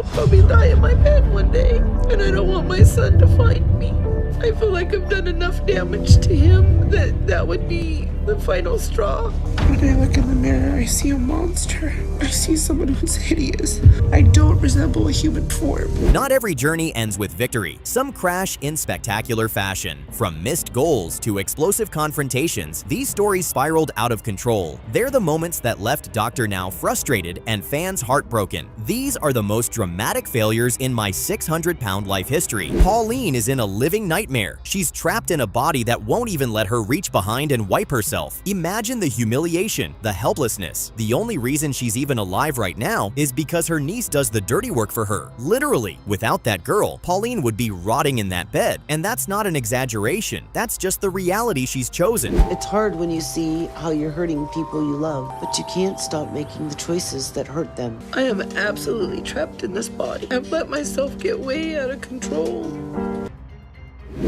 I'll probably die in my bed one day, and I don't want my son to find me. I feel like I've done enough damage to him that would be the final straw. When I look in the mirror, I see a monster. I see someone who's hideous. I don't resemble a human form. Not every journey ends with victory. Some crash in spectacular fashion. From missed goals to explosive confrontations, these stories spiraled out of control. They're the moments that left Dr. Now frustrated and fans heartbroken. These are the most dramatic failures in my 600-pound life history. Pauline is in a living nightmare. She's trapped in a body that won't even let her reach behind and wipe herself. Imagine the humiliation, the helplessness. The only reason she's even alive right now is because her niece does the dirty work for her. Literally, without that girl, Pauline would be rotting in that bed. And that's not an exaggeration. That's just the reality she's chosen. It's hard when you see how you're hurting people you love, but you can't stop making the choices that hurt them. I am absolutely trapped in this body. I've let myself get way out of control.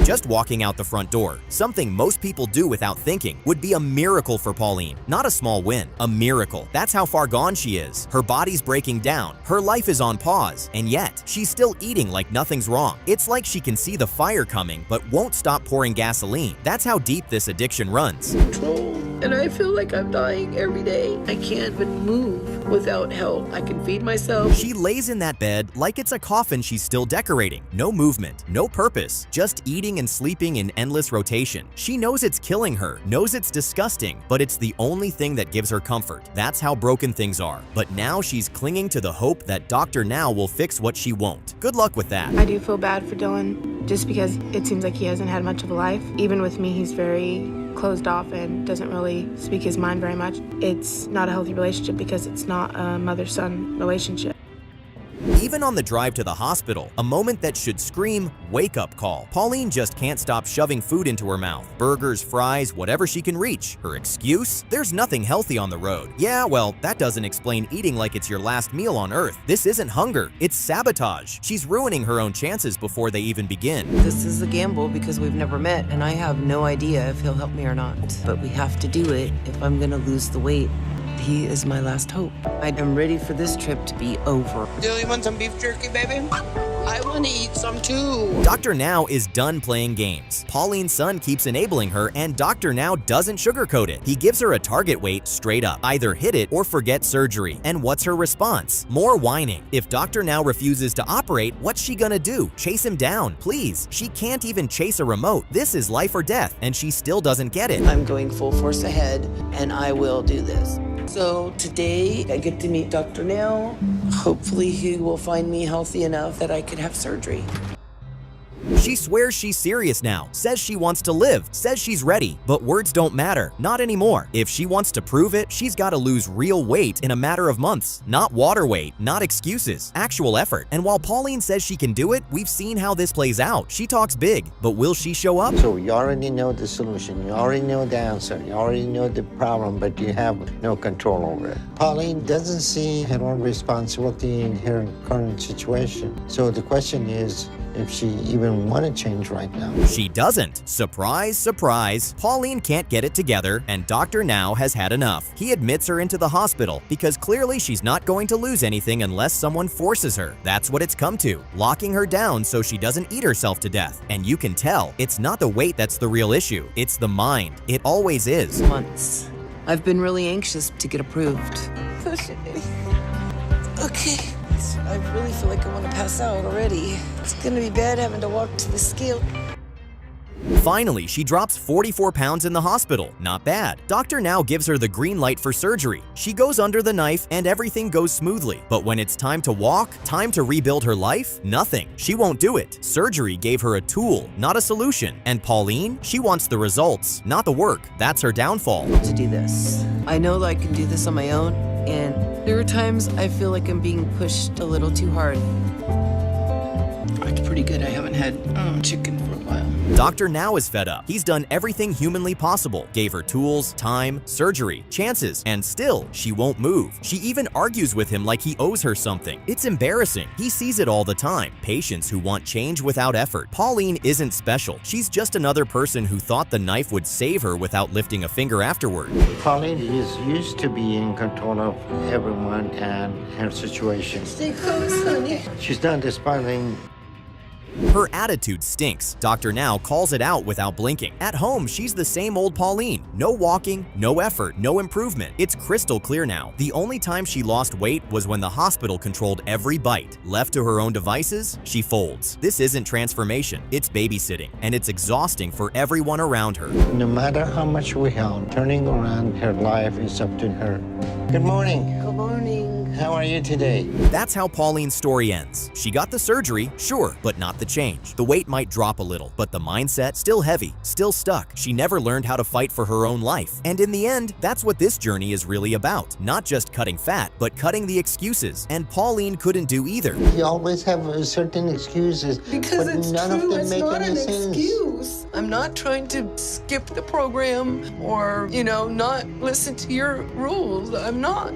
Just walking out the front door, something most people do without thinking, would be a miracle for Pauline. Not a small win, a miracle. That's how far gone she is. Her body's breaking down, her life is on pause, and yet she's still eating like nothing's wrong. It's like she can see the fire coming, but won't stop pouring gasoline. That's how deep this addiction runs. Control. And I feel like I'm dying every day. I can't even move without help. I can feed myself. She lays in that bed like it's a coffin she's still decorating. No movement, no purpose, just eating and sleeping in endless rotation. She knows it's killing her, knows it's disgusting, but it's the only thing that gives her comfort. That's how broken things are. But now she's clinging to the hope that Dr. Now will fix what she won't. Good luck with that. I do feel bad for Dylan, just because it seems like he hasn't had much of a life. Even with me, he's very closed off and doesn't really speak his mind very much. It's not a healthy relationship because it's not a mother-son relationship. Even on the drive to the hospital, a moment that should scream wake-up call. Pauline just can't stop shoving food into her mouth. Burgers, fries, whatever she can reach. Her excuse? There's nothing healthy on the road. Yeah, well, that doesn't explain eating like it's your last meal on Earth. This isn't hunger, it's sabotage. She's ruining her own chances before they even begin. This is a gamble because we've never met, and I have no idea if he'll help me or not. But we have to do it if I'm gonna lose the weight. He is my last hope. I am ready for this trip to be over. Do you want some beef jerky, baby? I want to eat some too. Dr. Now is done playing games. Pauline's son keeps enabling her, and Dr. Now doesn't sugarcoat it. He gives her a target weight straight up. Either hit it or forget surgery. And what's her response? More whining. If Dr. Now refuses to operate, what's she gonna do? Chase him down? Please. She can't even chase a remote. This is life or death, and she still doesn't get it. I'm going full force ahead, and I will do this. So today, I get to meet Dr. Now. Hopefully he will find me healthy enough that I could have surgery. She swears she's serious now, says she wants to live, says she's ready, but words don't matter, not anymore. If she wants to prove it, she's got to lose real weight in a matter of months. Not water weight, not excuses, actual effort. And while Pauline says she can do it, we've seen how this plays out. She talks big, but will she show up? So you already know the solution, you already know the answer, you already know the problem, but you have no control over it. Pauline doesn't see her own responsibility in her current situation. So the question is, if she even want to change right now. She doesn't. Surprise, surprise. Pauline can't get it together, and Dr. Now has had enough. He admits her into the hospital because clearly she's not going to lose anything unless someone forces her. That's what it's come to, locking her down so she doesn't eat herself to death. And you can tell, it's not the weight that's the real issue. It's the mind. It always is. Months. I've been really anxious to get approved. Okay. I really feel like I want to pass out already. It's gonna be bad having to walk to the scale. Finally, she drops 44 pounds in the hospital. Not bad. Dr. Now gives her the green light for surgery. She goes under the knife and everything goes smoothly. But when it's time to walk, time to rebuild her life, nothing. She won't do it. Surgery gave her a tool, not a solution. And Pauline, she wants the results, not the work. That's her downfall. To do this. I know that I can do this on my own, and there are times I feel like I'm being pushed a little too hard. It's pretty good. I haven't had chicken for a while. Dr. Now is fed up. He's done everything humanly possible, gave her tools, time, surgery, chances, and still, she won't move. She even argues with him like he owes her something. It's embarrassing. He sees it all the time. Patients who want change without effort. Pauline isn't special. She's just another person who thought the knife would save her without lifting a finger afterward. Pauline is used to be in control of everyone and her situation. Stay close, honey. She's not responding. Her attitude stinks. Dr. Now calls it out without blinking. At home, she's the same old Pauline. No walking, no effort, no improvement. It's crystal clear now. The only time she lost weight was when the hospital controlled every bite. Left to her own devices, she folds. This isn't transformation, it's babysitting, and it's exhausting for everyone around her. No matter how much we help, turning around her life is up to her. Good morning. Good morning. How are you today? That's how Pauline's story ends. She got the surgery, sure, but not the change. The weight might drop a little, but the mindset, still heavy, still stuck. She never learned how to fight for her own life. And in the end, that's what this journey is really about. Not just cutting fat, but cutting the excuses. And Pauline couldn't do either. You always have certain excuses, Because but it's none true, of them it's make not any an sense. excuse. I'm not trying to skip the program or, not listen to your rules. I'm not.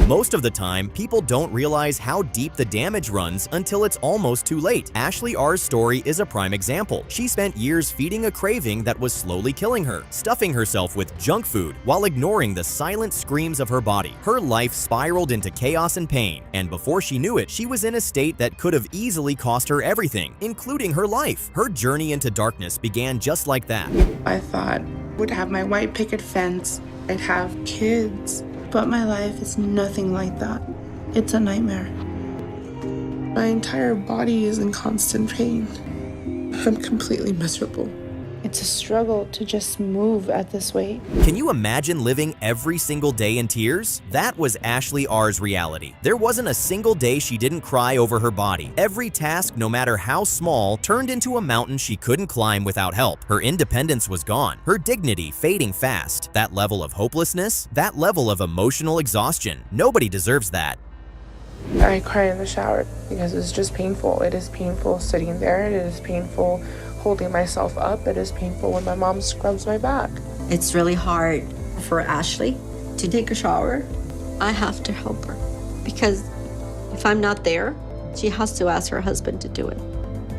Most of the time, people don't realize how deep the damage runs until it's almost too late. Ashley R's story is a prime example. She spent years feeding a craving that was slowly killing her, stuffing herself with junk food while ignoring the silent screams of her body. Her life spiraled into chaos and pain, and before she knew it, she was in a state that could have easily cost her everything, including her life. Her journey into darkness began just like that. I thought I would have my white picket fence, I'd have kids, but my life is nothing like that. It's a nightmare. My entire body is in constant pain. I'm completely miserable. It's a struggle to just move at this weight. Can you imagine living every single day in tears? That was Ashley R's reality. There wasn't a single day she didn't cry over her body. Every task, no matter how small, turned into a mountain she couldn't climb without help. Her independence was gone, her dignity fading fast. That level of hopelessness, that level of emotional exhaustion, nobody deserves that. I cry in the shower because it's just painful. It is painful sitting there. It is painful holding myself up. It is painful when my mom scrubs my back. It's really hard for Ashley to take a shower. I have to help her because if I'm not there, she has to ask her husband to do it.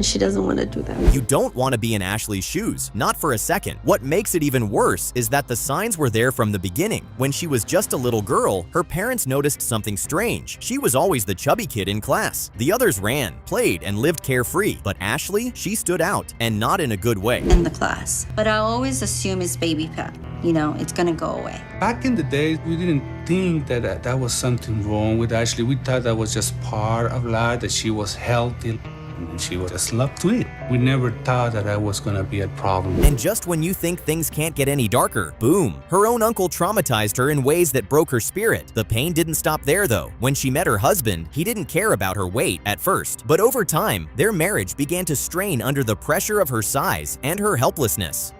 And she doesn't want to do that. You don't want to be in Ashley's shoes, not for a second. What makes it even worse is that the signs were there from the beginning. When she was just a little girl, her parents noticed something strange. She was always the chubby kid in class. The others ran, played, and lived carefree. But Ashley, she stood out, and not in a good way. In the class. But I always assume it's baby fat. It's gonna go away. Back in the days, we didn't think that was something wrong with Ashley. We thought that was just part of life, that she was healthy. And she was just loved to it. We never thought that was gonna be a problem. And just when you think things can't get any darker, boom, her own uncle traumatized her in ways that broke her spirit. The pain didn't stop there though. When she met her husband, he didn't care about her weight at first, but over time, their marriage began to strain under the pressure of her size and her helplessness.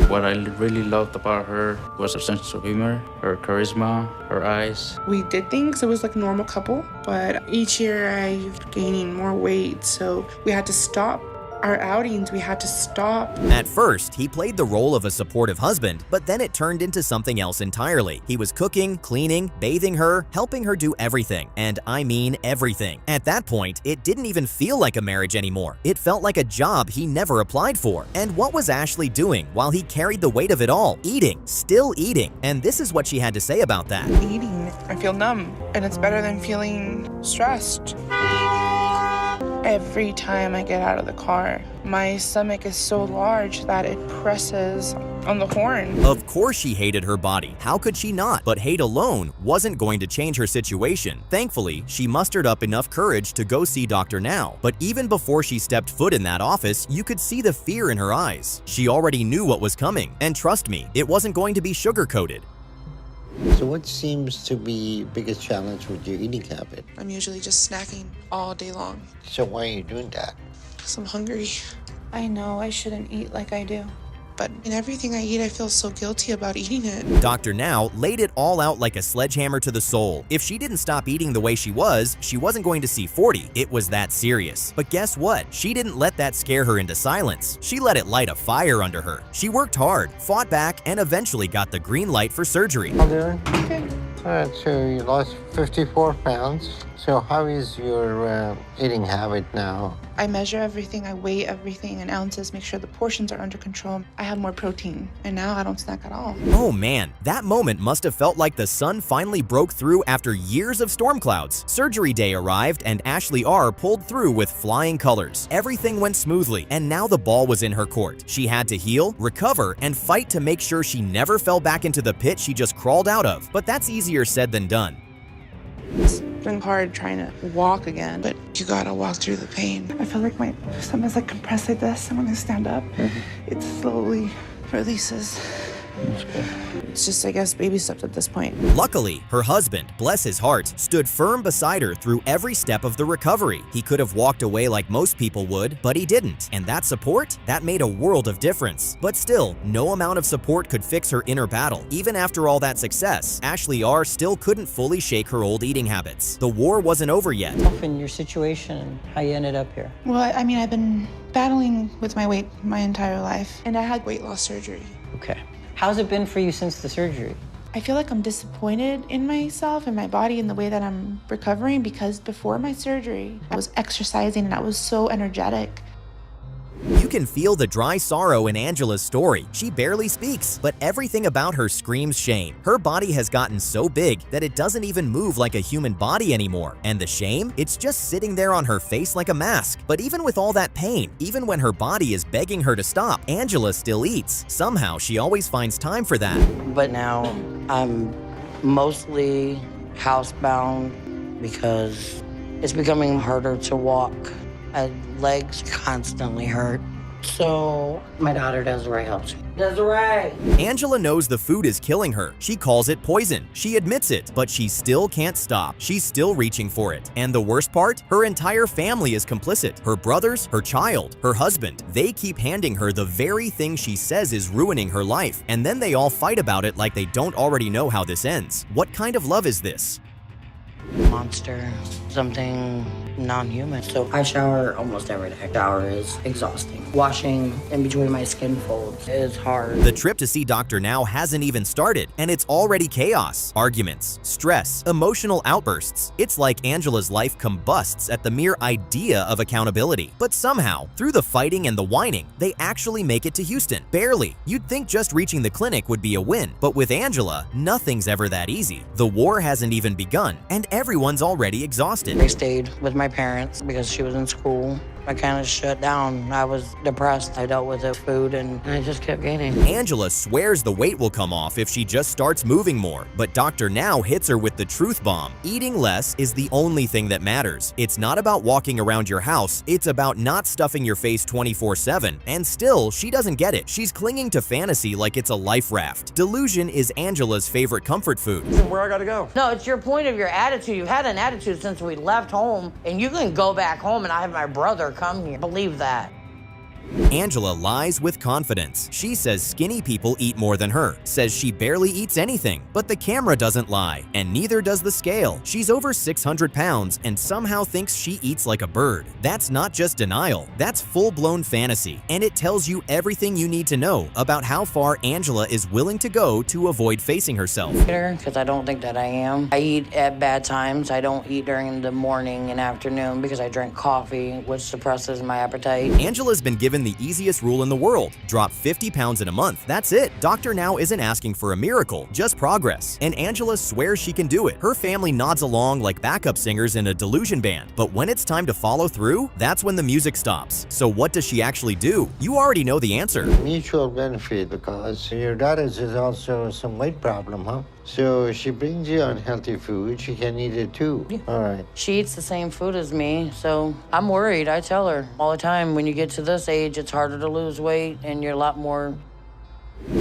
What I really loved about her was her sense of humor, her charisma, her eyes. We did things, it was like a normal couple, but each year I'm gaining more weight, so we had to stop our outings, we had to stop. At first, he played the role of a supportive husband, but then it turned into something else entirely. He was cooking, cleaning, bathing her, helping her do everything. And I mean everything. At that point, it didn't even feel like a marriage anymore. It felt like a job he never applied for. And what was Ashley doing while he carried the weight of it all? Eating, still eating. And this is what she had to say about that. Eating, I feel numb, and it's better than feeling stressed. Every time I get out of the car, my stomach is so large that it presses on the horn. Of course she hated her body. How could she not? But hate alone wasn't going to change her situation. Thankfully, she mustered up enough courage to go see Dr. Now. But even before she stepped foot in that office, you could see the fear in her eyes. She already knew what was coming. And trust me, it wasn't going to be sugar-coated. So what seems to be biggest challenge with your eating habit? I'm usually just snacking all day long. So why are you doing that? Because I'm hungry. I know I shouldn't eat like I do, but in everything I eat, I feel so guilty about eating it. Dr. Now laid it all out like a sledgehammer to the soul. If she didn't stop eating the way she wasn't going to see 40. It was that serious. But guess what? She didn't let that scare her into silence. She let it light a fire under her. She worked hard, fought back, and eventually got the green light for surgery. How doing? Okay. All right, so you lost 54 pounds. So how is your eating habit now? I measure everything, I weigh everything in ounces, make sure the portions are under control. I have more protein, and now I don't snack at all. Oh man, that moment must have felt like the sun finally broke through after years of storm clouds. Surgery day arrived and Ashley R. pulled through with flying colors. Everything went smoothly, and now the ball was in her court. She had to heal, recover, and fight to make sure she never fell back into the pit she just crawled out of. But that's easier said than done. It's been hard trying to walk again, but you gotta walk through the pain. I feel like my stomach's like compressed like this, and when I stand up, it slowly releases. It's just, I guess, baby steps at this point. Luckily, her husband, bless his heart, stood firm beside her through every step of the recovery. He could have walked away like most people would, but he didn't. And that support, that made a world of difference. But still, no amount of support could fix her inner battle. Even after all that success, Ashley R. still couldn't fully shake her old eating habits. The war wasn't over yet. In your situation, how you ended up here? Well, I mean, I've been battling with my weight my entire life, and I had weight loss surgery. Okay. How's it been for you since the surgery? I feel like I'm disappointed in myself and my body and the way that I'm recovering, because before my surgery, I was exercising and I was so energetic. You can feel the dry sorrow in Angela's story. She barely speaks, but everything about her screams shame. Her body has gotten so big that it doesn't even move like a human body anymore. And the shame? It's just sitting there on her face like a mask. But even with all that pain, even when her body is begging her to stop, Angela still eats. Somehow, she always finds time for that. But now I'm mostly housebound because it's becoming harder to walk. My legs constantly hurt. So my daughter Desiree helps me. Desiree! Angela knows the food is killing her. She calls it poison. She admits it, but she still can't stop. She's still reaching for it. And the worst part? Her entire family is complicit. Her brothers, her child, her husband. They keep handing her the very thing she says is ruining her life. And then they all fight about it like they don't already know how this ends. What kind of love is this? Monster, something non-human. So I shower almost every day. Shower is exhausting. Washing in between my skin folds is hard. The trip to see Dr. Now hasn't even started, and it's already chaos. Arguments, stress, emotional outbursts. It's like Angela's life combusts at the mere idea of accountability. But somehow, through the fighting and the whining, they actually make it to Houston. Barely. You'd think just reaching the clinic would be a win, but with Angela, nothing's ever that easy. The war hasn't even begun, and everyone's already exhausted. I stayed with my parents because she was in school. I kind of shut down. I was depressed. I dealt with the food and I just kept gaining. Angela swears the weight will come off if she just starts moving more, but Dr. Now hits her with the truth bomb. Eating less is the only thing that matters. It's not about walking around your house, it's about not stuffing your face 24/7. And still, she doesn't get it. She's clinging to fantasy like it's a life raft. Delusion is Angela's favorite comfort food. Where I gotta go? No, it's your point of your attitude. You've had an attitude since we left home, and you can go back home and I have my brother come here. Believe that. Angela lies with confidence. She says skinny people eat more than her, says she barely eats anything, but the camera doesn't lie, and neither does the scale. She's over 600 pounds and somehow thinks she eats like a bird. That's not just denial, that's full-blown fantasy, and it tells you everything you need to know about how far Angela is willing to go to avoid facing herself. Because I don't think that I am. I eat at bad times. I don't eat during the morning and afternoon because I drink coffee, which suppresses my appetite. Angela's been given the easiest rule in the world. Drop 50 pounds in a month. That's it. Dr. Now isn't asking for a miracle, just progress. And Angela swears she can do it. Her family nods along like backup singers in a delusion band. But when it's time to follow through, that's when the music stops. So what does she actually do? You already know the answer. Mutual benefit, because your daughter's is also some weight problem, huh? So she brings you unhealthy food, she can eat it too. Yeah. All right. She eats the same food as me, so I'm worried. I tell her all the time, when you get to this age, it's harder to lose weight and you're a lot more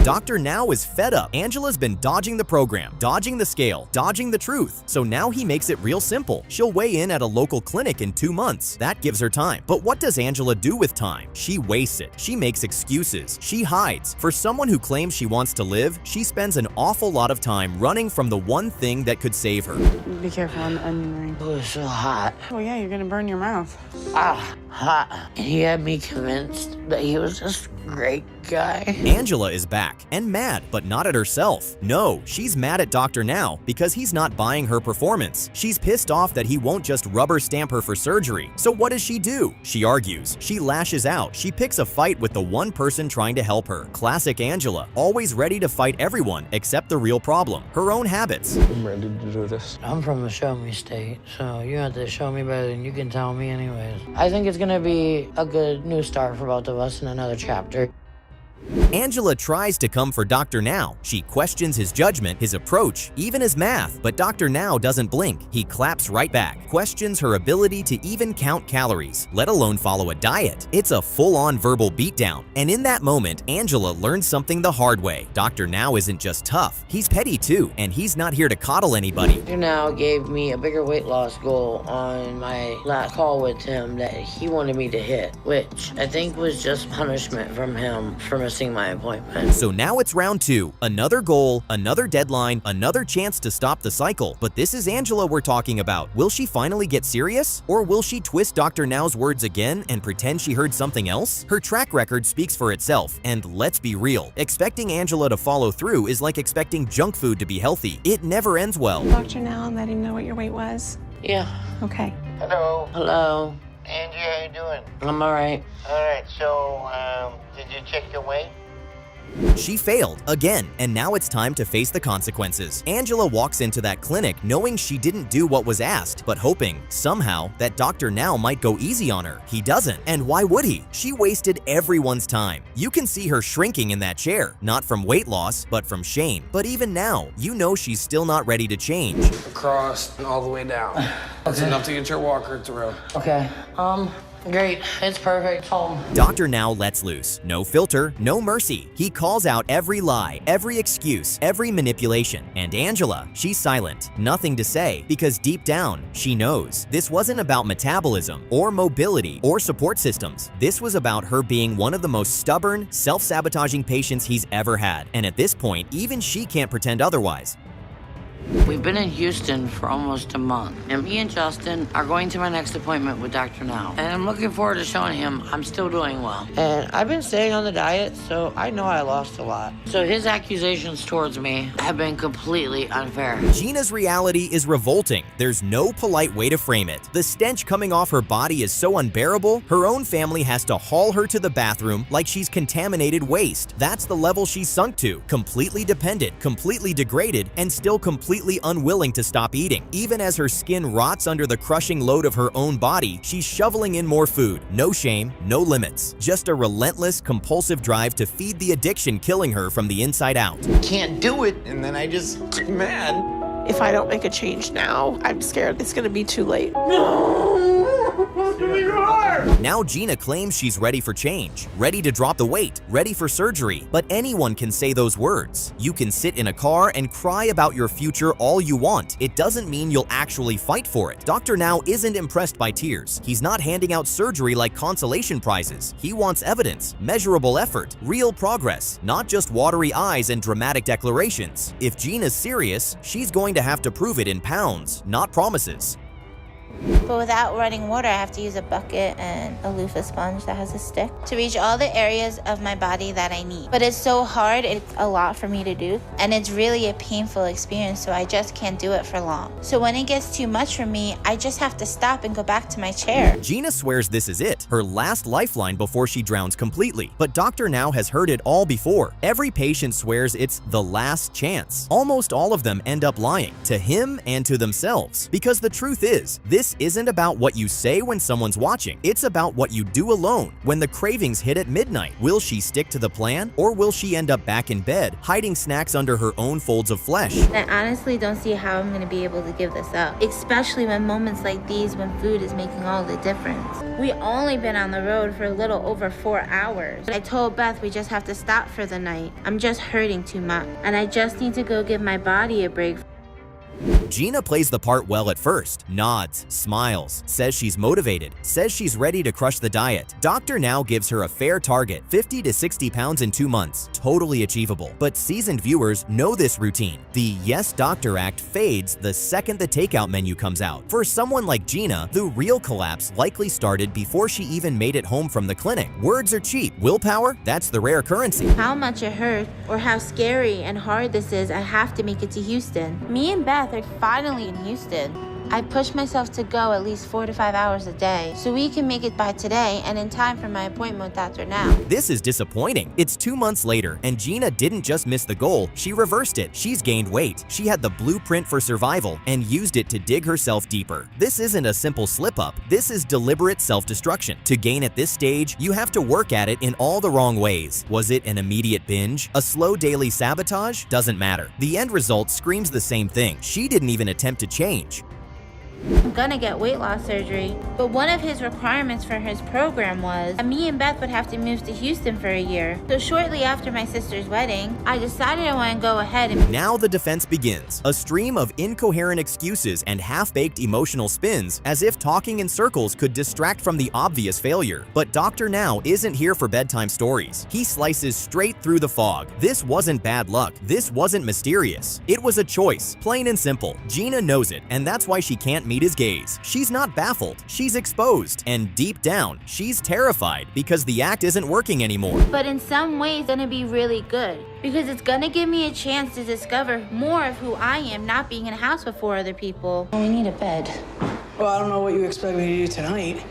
Dr. Now is fed up. Angela's been dodging the program, dodging the scale, dodging the truth. So now he makes it real simple. She'll weigh in at a local clinic in 2 months. That gives her time. But what does Angela do with time? She wastes it. She makes excuses. She hides. For someone who claims she wants to live, she spends an awful lot of time running from the one thing that could save her. Be careful on the onion ring. It was so hot. Oh yeah, you're gonna burn your mouth. Hot. And he had me convinced that he was just a great guy. Angela is back and mad, but not at herself. No, she's mad at Dr. Now because he's not buying her performance. She's pissed off that he won't just rubber stamp her for surgery. So what does she do? She argues. She lashes out. She picks a fight with the one person trying to help her. Classic Angela, always ready to fight everyone except the real problem, her own habits. I'm ready to do this. I'm from the show me state, so you have to show me better than you can tell me anyways. I think it's gonna be a good new start for both of us in another chapter. Angela tries to come for Dr. Now. She questions his judgment, his approach, even his math, but Dr. Now doesn't blink. He claps right back, questions her ability to even count calories, let alone follow a diet. It's a full-on verbal beatdown, and in that moment, Angela learns something the hard way. Dr. Now isn't just tough, he's petty too, and he's not here to coddle anybody. Dr. Now gave me a bigger weight loss goal on my last call with him that he wanted me to hit, which I think was just punishment from him for missing my appointment. So now it's round 2. Another goal, another deadline, another chance to stop the cycle. But this is Angela we're talking about. Will she finally get serious? Or will she twist Dr. Now's words again and pretend she heard something else? Her track record speaks for itself, and let's be real. Expecting Angela to follow through is like expecting junk food to be healthy. It never ends well. Dr. Now, let him know what your weight was. Yeah. Okay. Hello. Hello. Angie, how you doing? I'm all right. All right, so, did you check your weight? She failed again, and now it's time to face the consequences. Angela walks into that clinic knowing she didn't do what was asked, but hoping, somehow, that Dr. Now might go easy on her. He doesn't, and why would he? She wasted everyone's time. You can see her shrinking in that chair, not from weight loss, but from shame. But even now, you know she's still not ready to change. Across and all the way down. That's enough to get your walker through. Okay. Great. It's perfect. Home. Dr. Now lets loose. No filter, no mercy. He calls out every lie, every excuse, every manipulation. And Angela, she's silent. Nothing to say, because deep down, she knows. This wasn't about metabolism, or mobility, or support systems. This was about her being one of the most stubborn, self-sabotaging patients he's ever had. And at this point, even she can't pretend otherwise. We've been in Houston for almost a month, and me and Justin are going to my next appointment with Dr. Now. And I'm looking forward to showing him I'm still doing well. And I've been staying on the diet, so I know I lost a lot. So his accusations towards me have been completely unfair. Gina's reality is revolting. There's no polite way to frame it. The stench coming off her body is so unbearable, her own family has to haul her to the bathroom like she's contaminated waste. That's the level she's sunk to. Completely dependent, completely degraded, and still completely unwilling to stop eating. Even as her skin rots under the crushing load of her own body, she's shoveling in more food. No shame, no limits. Just a relentless, compulsive drive to feed the addiction killing her from the inside out. Can't do it, and then I just get mad. If I don't make a change now, I'm scared it's gonna be too late. Now Gina claims she's ready for change, ready to drop the weight, ready for surgery. But anyone can say those words. You can sit in a car and cry about your future all you want. It doesn't mean you'll actually fight for it. Dr. Now isn't impressed by tears. He's not handing out surgery like consolation prizes. He wants evidence, measurable effort, real progress, not just watery eyes and dramatic declarations. If Gina's serious, she's going to have to prove it in pounds, not promises. But without running water, I have to use a bucket and a loofah sponge that has a stick to reach all the areas of my body that I need. But it's so hard, it's a lot for me to do, and it's really a painful experience, so I just can't do it for long. So when it gets too much for me, I just have to stop and go back to my chair. Gina swears this is it, her last lifeline before she drowns completely. But Dr. Now has heard it all before. Every patient swears it's the last chance. Almost all of them end up lying, to him and to themselves. Because the truth is, this This isn't about what you say when someone's watching. It's about what you do alone. When the cravings hit at midnight, will she stick to the plan, or will she end up back in bed, hiding snacks under her own folds of flesh? I honestly don't see how I'm going to be able to give this up, especially when moments like these when food is making all the difference. We only been on the road for a little over 4 hours. I told Beth we just have to stop for the night. I'm just hurting too much, and I just need to go give my body a break. Gina plays the part well at first, nods, smiles, says she's motivated, says she's ready to crush the diet. Dr. now gives her a fair target, 50 to 60 pounds in 2 months, totally achievable. But seasoned viewers know this routine. The yes doctor act fades the second the takeout menu comes out. For someone like Gina, the real collapse likely started before she even made it home from the clinic. Words are cheap, willpower, that's the rare currency. How much it hurts or how scary and hard this is, I have to make it to Houston. Me and Beth are finally in Houston. I push myself to go at least 4 to 5 hours a day so we can make it by today and in time for my appointment with Dr. Now. This is disappointing. It's 2 months later, and Gina didn't just miss the goal, she reversed it. She's gained weight. She had the blueprint for survival and used it to dig herself deeper. This isn't a simple slip-up. This is deliberate self-destruction. To gain at this stage, you have to work at it in all the wrong ways. Was it an immediate binge? A slow daily sabotage? Doesn't matter. The end result screams the same thing. She didn't even attempt to change. I'm gonna get weight loss surgery, but one of his requirements for his program was that me and Beth would have to move to Houston for a year. So shortly after my sister's wedding, I decided I want to go ahead and... Now the defense begins. A stream of incoherent excuses and half-baked emotional spins, as if talking in circles could distract from the obvious failure. But Dr. Now isn't here for bedtime stories. He slices straight through the fog. This wasn't bad luck. This wasn't mysterious. It was a choice, plain and simple. Gina knows it, and that's why she can't meet his gaze. She's not baffled, she's exposed, and deep down, she's terrified because the act isn't working anymore. But in some ways, it's gonna be really good because it's gonna give me a chance to discover more of who I am, not being in a house with 4 other people. We need a bed. Well, I don't know what you expect me to do tonight.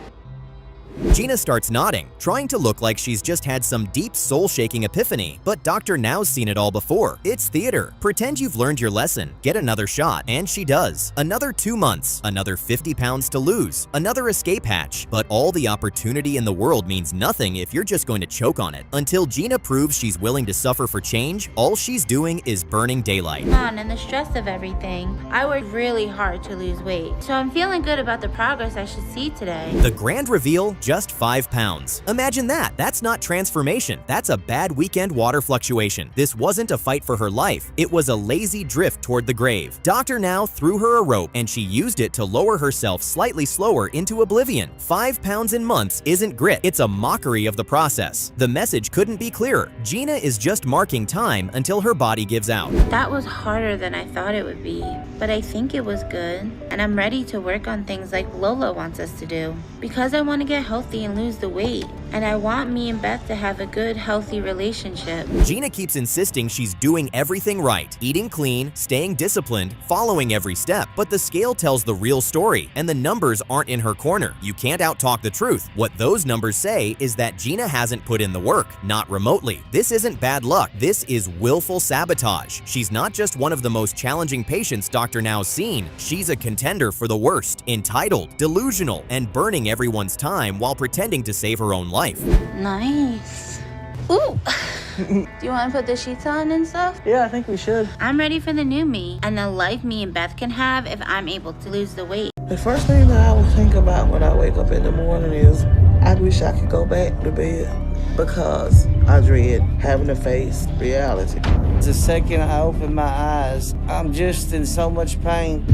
Gina starts nodding, trying to look like she's just had some deep soul-shaking epiphany, but Dr. Now's seen it all before. It's theater. Pretend you've learned your lesson. Get another shot, and she does. Another 2 months, another 50 pounds to lose, another escape hatch. But all the opportunity in the world means nothing if you're just going to choke on it. Until Gina proves she's willing to suffer for change, all she's doing is burning daylight. And the stress of everything, I worked really hard to lose weight. So I'm feeling good about the progress I should see today. The grand reveal, just 5 pounds. Imagine that. That's not transformation. That's a bad weekend water fluctuation. This wasn't a fight for her life. It was a lazy drift toward the grave. Dr. Now threw her a rope and she used it to lower herself slightly slower into oblivion. 5 pounds in months isn't grit. It's a mockery of the process. The message couldn't be clearer. Gina is just marking time until her body gives out. That was harder than I thought it would be, but I think it was good. And I'm ready to work on things like Lola wants us to do. Because I want to get healthy and lose the weight. And I want me and Beth to have a good, healthy relationship. Gina keeps insisting she's doing everything right, eating clean, staying disciplined, following every step. But the scale tells the real story, and the numbers aren't in her corner. You can't outtalk the truth. What those numbers say is that Gina hasn't put in the work, not remotely. This isn't bad luck. This is willful sabotage. She's not just one of the most challenging patients Dr. Now's seen. She's a contender for the worst, entitled, delusional, and burning everyone's time while pretending to save her own life. Nice. Ooh. Do you want to put the sheets on and stuff? Yeah, I think we should. I'm ready for the new me and the life me and Beth can have if I'm able to lose the weight. The first thing that I would think about when I wake up in the morning is I wish I could go back to bed because I dread having to face reality. The second I open my eyes, I'm just in so much pain,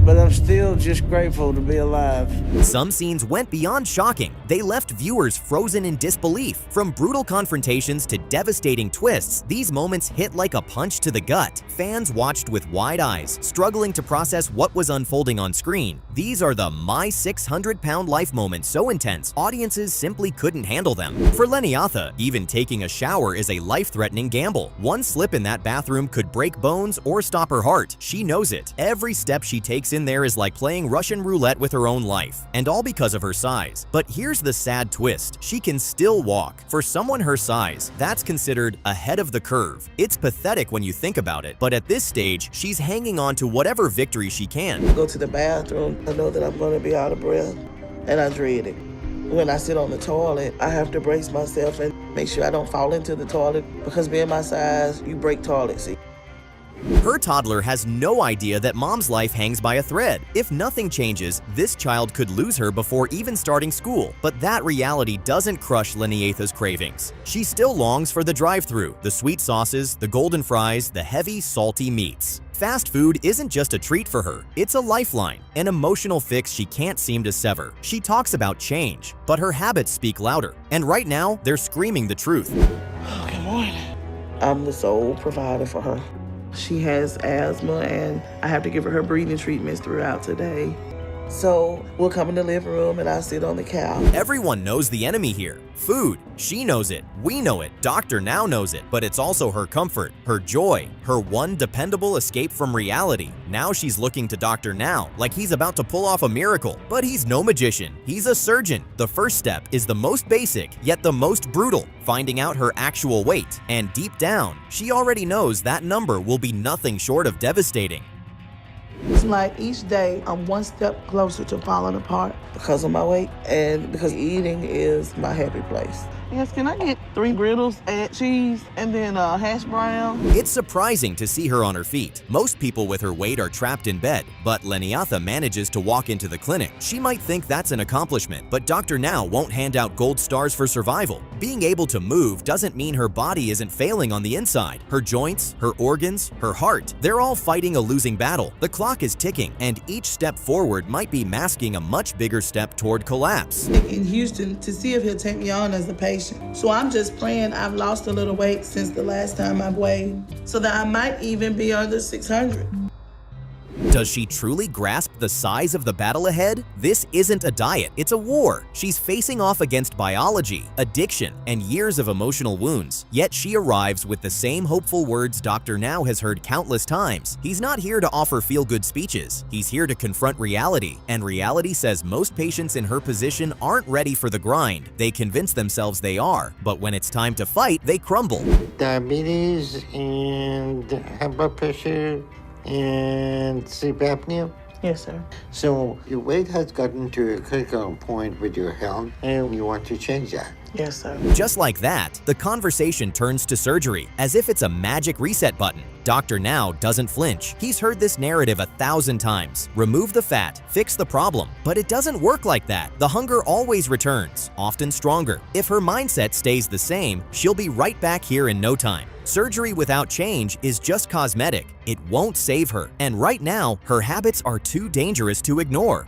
but I'm still just grateful to be alive. Some scenes went beyond shocking. They left viewers frozen in disbelief. From brutal confrontations to devastating twists, these moments hit like a punch to the gut. Fans watched with wide eyes, struggling to process what was unfolding on screen. These are the my 600-pound life moments so intense, audiences simply couldn't handle them. For Leniotha, even taking a shower is a life-threatening gamble. One slip in that bathroom could break bones or stop her heart. She knows it. Every step she takes in in there is like playing Russian roulette with her own life, and all because of her size. But here's the sad twist. She can still walk. For someone her size, that's considered ahead of the curve. It's pathetic when you think about it, but at this stage, she's hanging on to whatever victory she can. Go to the bathroom, I know that I'm going to be out of breath, and I dread it. When I sit on the toilet, I have to brace myself and make sure I don't fall into the toilet, because being my size, you break toilet seats. Her toddler has no idea that mom's life hangs by a thread. If nothing changes, this child could lose her before even starting school. But that reality doesn't crush Leniotha's cravings. She still longs for the drive-thru, the sweet sauces, the golden fries, the heavy, salty meats. Fast food isn't just a treat for her, it's a lifeline, an emotional fix she can't seem to sever. She talks about change, but her habits speak louder. And right now, they're screaming the truth. Good morning. I'm the sole provider for her. She has asthma, and I have to give her breathing treatments throughout today. So we'll come in the living room and I'll sit on the couch. Everyone knows the enemy here. Food. She knows it. We know it. Dr. Now knows it. But it's also her comfort, her joy, her one dependable escape from reality. Now she's looking to Dr. Now like he's about to pull off a miracle. But he's no magician. He's a surgeon. The first step is the most basic, yet the most brutal, finding out her actual weight. And deep down, she already knows that number will be nothing short of devastating. It's like each day I'm one step closer to falling apart because of my weight and because eating is my happy place. Yes, can I get 3 griddles, add cheese, and then a hash brown? It's surprising to see her on her feet. Most people with her weight are trapped in bed, but Leniotha manages to walk into the clinic. She might think that's an accomplishment, but Dr. Now won't hand out gold stars for survival. Being able to move doesn't mean her body isn't failing on the inside. Her joints, her organs, her heart, they're all fighting a losing battle. The clock is ticking, and each step forward might be masking a much bigger step toward collapse. In Houston to see if he'll take me on as a patient. So I'm just praying I've lost a little weight since the last time I weighed, so that I might even be under 600. Does she truly grasp the size of the battle ahead? This isn't a diet, it's a war. She's facing off against biology, addiction, and years of emotional wounds. Yet she arrives with the same hopeful words Dr. Now has heard countless times. He's not here to offer feel-good speeches. He's here to confront reality. And reality says most patients in her position aren't ready for the grind. They convince themselves they are, but when it's time to fight, they crumble. Diabetes and high blood pressure and sleep apnea? Yes, sir. So your weight has gotten to a critical point with your health, and you want to change that. Yes, sir. Just like that, the conversation turns to surgery, as if it's a magic reset button. Dr. Now doesn't flinch. He's heard this narrative 1,000 times. Remove the fat, fix the problem. But it doesn't work like that. The hunger always returns, often stronger. If her mindset stays the same, she'll be right back here in no time. Surgery without change is just cosmetic. It won't save her. And right now, her habits are too dangerous to ignore.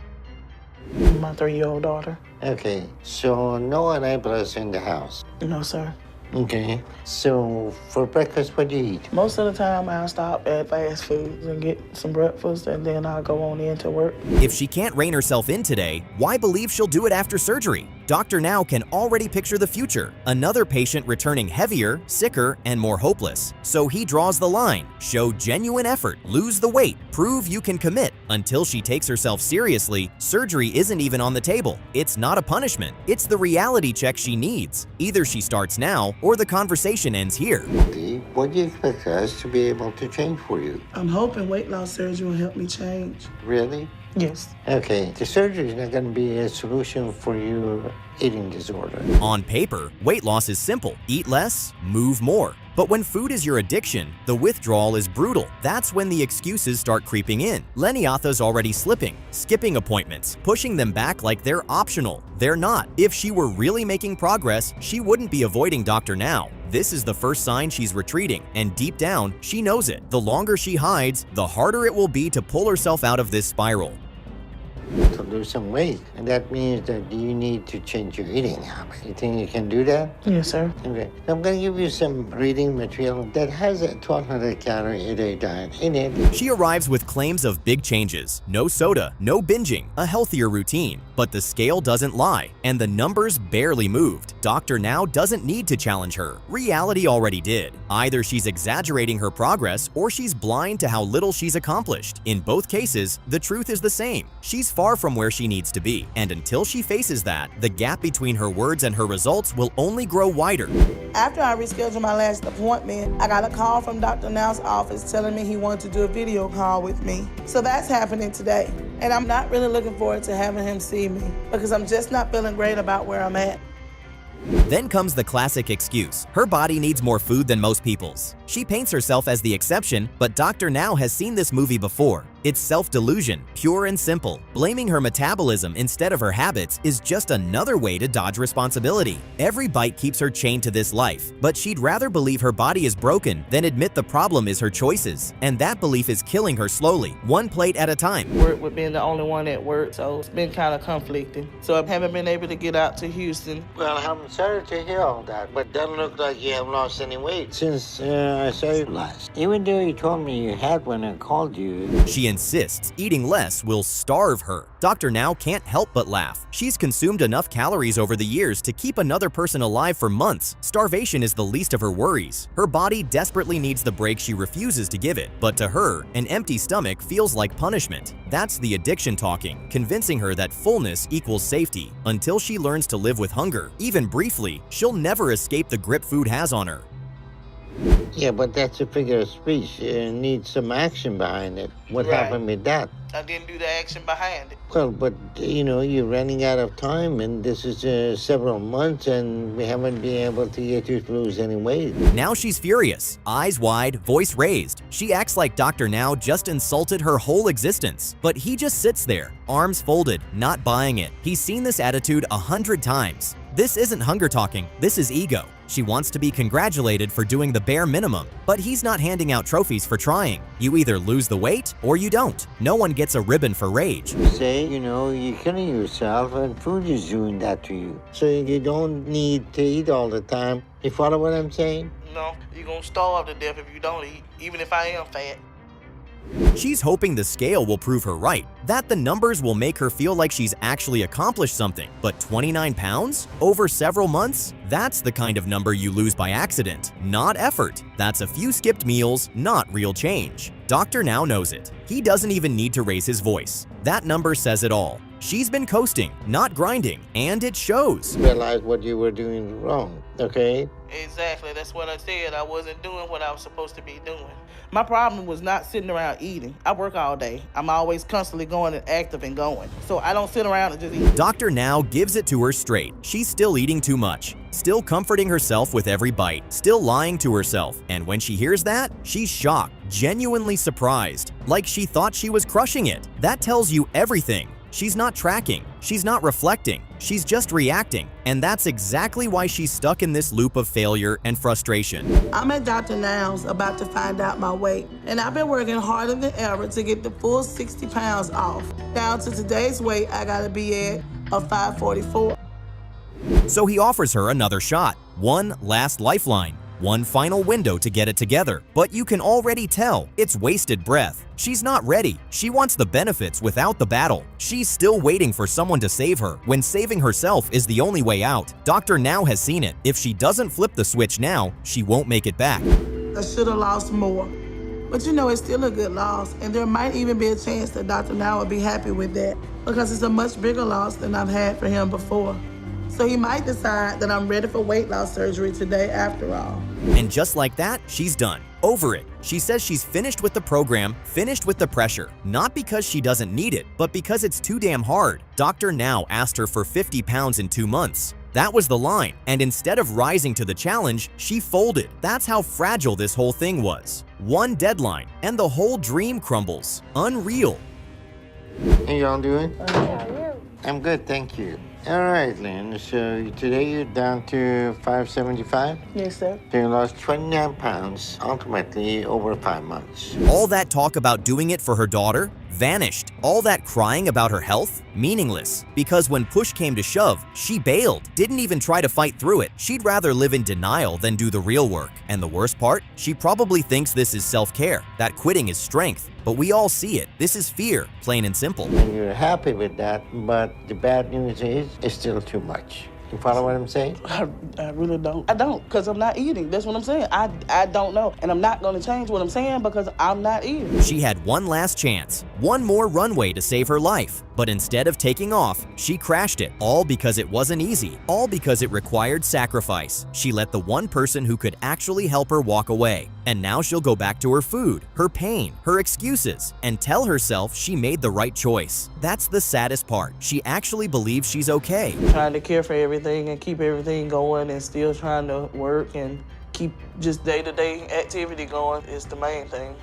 My 3-year-old daughter. Okay, so no enablers in the house? No, sir. Okay, so for breakfast, what do you eat? Most of the time, I'll stop at fast foods and get some breakfast, and then I'll go on into work. If she can't rein herself in today, why believe she'll do it after surgery? Dr. Now can already picture the future. Another patient returning heavier, sicker, and more hopeless. So he draws the line. Show genuine effort, lose the weight, prove you can commit. Until she takes herself seriously, surgery isn't even on the table. It's not a punishment. It's the reality check she needs. Either she starts now, or the conversation ends here. What do you expect us to be able to change for you? I'm hoping weight loss surgery will help me change. Really? Yes. Okay, the surgery is not going to be a solution for your eating disorder. On paper, weight loss is simple. Eat less, move more. But when food is your addiction, the withdrawal is brutal. That's when the excuses start creeping in. Leniotha's already slipping, skipping appointments, pushing them back like they're optional. They're not. If she were really making progress, she wouldn't be avoiding Dr. Now. This is the first sign she's retreating, and deep down, she knows it. The longer she hides, the harder it will be to pull herself out of this spiral. to lose some weight. And that means that you need to change your eating habit. You think you can do that? Yes, sir. Okay. So I'm going to give you some reading material that has a 1,200 calorie a day diet in it. She arrives with claims of big changes, no soda, no binging, a healthier routine. But the scale doesn't lie, and the numbers barely moved. Dr. Now doesn't need to challenge her. Reality already did. Either she's exaggerating her progress or she's blind to how little she's accomplished. In both cases, the truth is the same. She's far from where she needs to be, and until she faces that, the gap between her words and her results will only grow wider. After I rescheduled my last appointment, I got a call from Dr. Now's office telling me he wanted to do a video call with me. So that's happening today. And I'm not really looking forward to having him see me because I'm just not feeling great about where I'm at. Then comes the classic excuse. Her body needs more food than most people's. She paints herself as the exception, but Dr. Now has seen this movie before. It's self-delusion, pure and simple. Blaming her metabolism instead of her habits is just another way to dodge responsibility. Every bite keeps her chained to this life, but she'd rather believe her body is broken than admit the problem is her choices. And that belief is killing her slowly, one plate at a time. Work with being the only one at work, so it's been kind of conflicting. So I haven't been able to get out to Houston. Well, I'm sorry to hear all that, but doesn't look like you have lost any weight since I saw you last. Even though you told me you had when I called you. She insists eating less will starve her. Dr. Now can't help but laugh. She's consumed enough calories over the years to keep another person alive for months. Starvation is the least of her worries. Her body desperately needs the break she refuses to give it, but to her, an empty stomach feels like punishment. That's the addiction talking, convincing her that fullness equals safety. Until she learns to live with hunger, even briefly, she'll never escape the grip food has on her. Yeah, but that's a figure of speech. It needs some action behind it. What happened with that? I didn't do the action behind it. Well, but you're running out of time, and this is several months, and we haven't been able to get you to lose any weight. Now she's furious, eyes wide, voice raised. She acts like Dr. Now just insulted her whole existence. But he just sits there, arms folded, not buying it. He's seen this attitude 100 times. This isn't hunger talking, this is ego. She wants to be congratulated for doing the bare minimum, but he's not handing out trophies for trying. You either lose the weight or you don't. No one gets a ribbon for rage. Say, you're killing yourself and food is doing that to you. So you don't need to eat all the time. You follow what I'm saying? No, you're gonna starve to death if you don't eat, even if I am fat. She's hoping the scale will prove her right, that the numbers will make her feel like she's actually accomplished something. But 29 pounds? Over several months? That's the kind of number you lose by accident, not effort. That's a few skipped meals, not real change. Dr. Now knows it. He doesn't even need to raise his voice. That number says it all. She's been coasting, not grinding, and it shows. Realize what you were doing wrong, okay? Exactly, that's what I said. I wasn't doing what I was supposed to be doing. My problem was not sitting around eating. I work all day. I'm always constantly going and active and going. So I don't sit around and just eat. Dr. Now gives it to her straight. She's still eating too much, still comforting herself with every bite, still lying to herself. And when she hears that, she's shocked, genuinely surprised, like she thought she was crushing it. That tells you everything. She's not tracking, she's not reflecting, she's just reacting. And that's exactly why she's stuck in this loop of failure and frustration. I'm at Dr. Now's about to find out my weight, and I've been working harder than ever to get the full 60 pounds off. Down to today's weight, I gotta be at a 544. So he offers her another shot, one last lifeline. One final window to get it together, but you can already tell it's wasted breath. She's not ready. She wants the benefits without the battle. She's still waiting for someone to save her, when saving herself is the only way out. Dr. Now has seen it. If she doesn't flip the switch now, she won't make it back. I should have lost more. But it's still a good loss, and there might even be a chance that Dr. Now would be happy with that, because it's a much bigger loss than I've had for him before. So he might decide that I'm ready for weight loss surgery today after all. And just like that, she's done. Over it. She says she's finished with the program, finished with the pressure. Not because she doesn't need it, but because it's too damn hard. Dr. Now asked her for 50 pounds in 2 months. That was the line, and instead of rising to the challenge, she folded. That's how fragile this whole thing was. One deadline, and the whole dream crumbles. Unreal. How y'all doing? I'm good, thank you. All right, Lynn. So today you're down to 575? Yes, sir. So you lost 29 pounds, ultimately over 5 months. All that talk about doing it for her daughter? vanished. All that crying about her health? Meaningless. Because when push came to shove, she bailed, didn't even try to fight through it. She'd rather live in denial than do the real work. And the worst part? She probably thinks this is self-care, that quitting is strength. But we all see it. This is fear, plain and simple. And you're happy with that, but the bad news is it's still too much. You follow what I'm saying? I really don't. I don't, because I'm not eating. That's what I'm saying. I don't know. And I'm not going to change what I'm saying because I'm not eating. She had one last chance, one more runway to save her life. But instead of taking off, she crashed it. All because it wasn't easy. All because it required sacrifice. She let the one person who could actually help her walk away. And now she'll go back to her food, her pain, her excuses, and tell herself she made the right choice. That's the saddest part. She actually believes she's okay. Trying to care for everything and keep everything going and still trying to work and keep just day-to-day activity going is the main thing.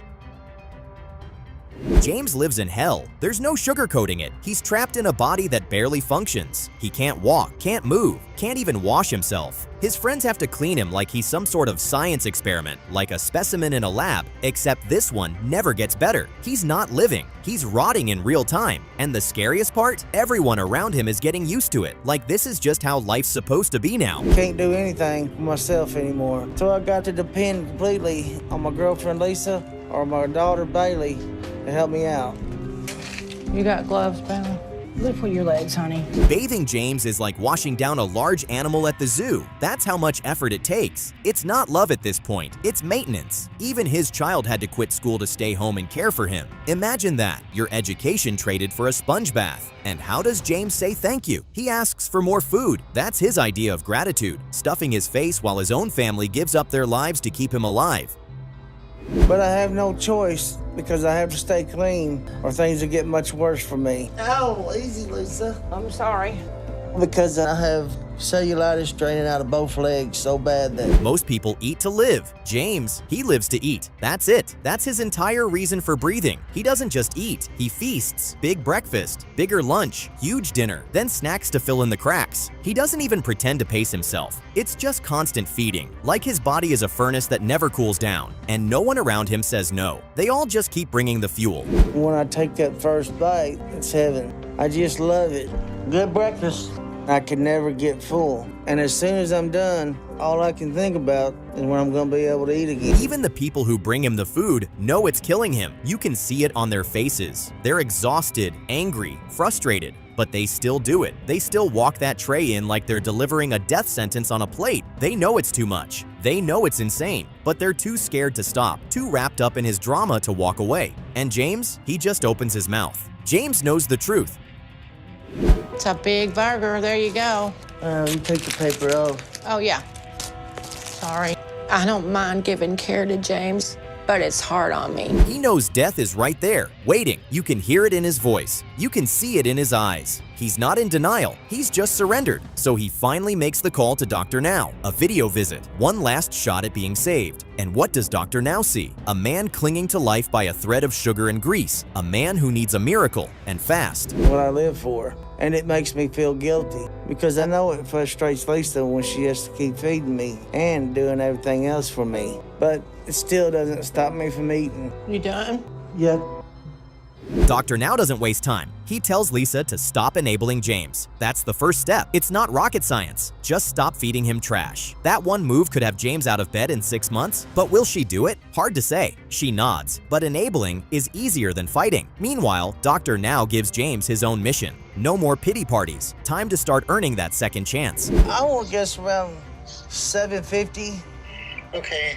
James lives in hell. There's no sugarcoating it. He's trapped in a body that barely functions. He can't walk, can't move, can't even wash himself. His friends have to clean him like he's some sort of science experiment, like a specimen in a lab, except this one never gets better. He's not living. He's rotting in real time. And the scariest part? Everyone around him is getting used to it, like this is just how life's supposed to be now. Can't do anything for myself anymore. So I got to depend completely on my girlfriend Lisa or my daughter Bailey to help me out. You got gloves, Bailey? Lift with your legs, honey. Bathing James is like washing down a large animal at the zoo. That's how much effort it takes. It's not love at this point, it's maintenance. Even his child had to quit school to stay home and care for him. Imagine that, your education traded for a sponge bath. And how does James say thank you? He asks for more food. That's his idea of gratitude, stuffing his face while his own family gives up their lives to keep him alive. But I have no choice because I have to stay clean or things will get much worse for me. Oh, easy, Lisa. I'm sorry. Because I have cellulitis draining out of both legs so bad that most people eat to live. James, he lives to eat. That's it. That's his entire reason for breathing. He doesn't just eat, he feasts. Big breakfast, bigger lunch, huge dinner, then snacks to fill in the cracks. He doesn't even pretend to pace himself. It's just constant feeding, like his body is a furnace that never cools down, and no one around him says no. They all just keep bringing the fuel. When I take that first bite, it's heaven. I just love it. Good breakfast. I can never get full. And as soon as I'm done, all I can think about is when I'm gonna be able to eat again. Even the people who bring him the food know it's killing him. You can see it on their faces. They're exhausted, angry, frustrated, but they still do it. They still walk that tray in like they're delivering a death sentence on a plate. They know it's too much. They know it's insane, but they're too scared to stop, too wrapped up in his drama to walk away. And James, he just opens his mouth. James knows the truth. It's a big burger. There you go. You take the paper off. Oh, yeah. Sorry. I don't mind giving care to James, but it's hard on me. He knows death is right there, waiting. You can hear it in his voice. You can see it in his eyes. He's not in denial, he's just surrendered. So he finally makes the call to Dr. Now, a video visit, one last shot at being saved. And what does Dr. Now see? A man clinging to life by a thread of sugar and grease, a man who needs a miracle, and fast. What I live for. And it makes me feel guilty because I know it frustrates Lisa when she has to keep feeding me and doing everything else for me. But it still doesn't stop me from eating. You done? Yep. Dr. Now doesn't waste time. He tells Lisa to stop enabling James. That's the first step. It's not rocket science. Just stop feeding him trash. That one move could have James out of bed in 6 months, but will she do it? Hard to say. She nods, but enabling is easier than fighting. Meanwhile, Dr. Now gives James his own mission. No more pity parties. Time to start earning that second chance. I will guess around $750. Okay,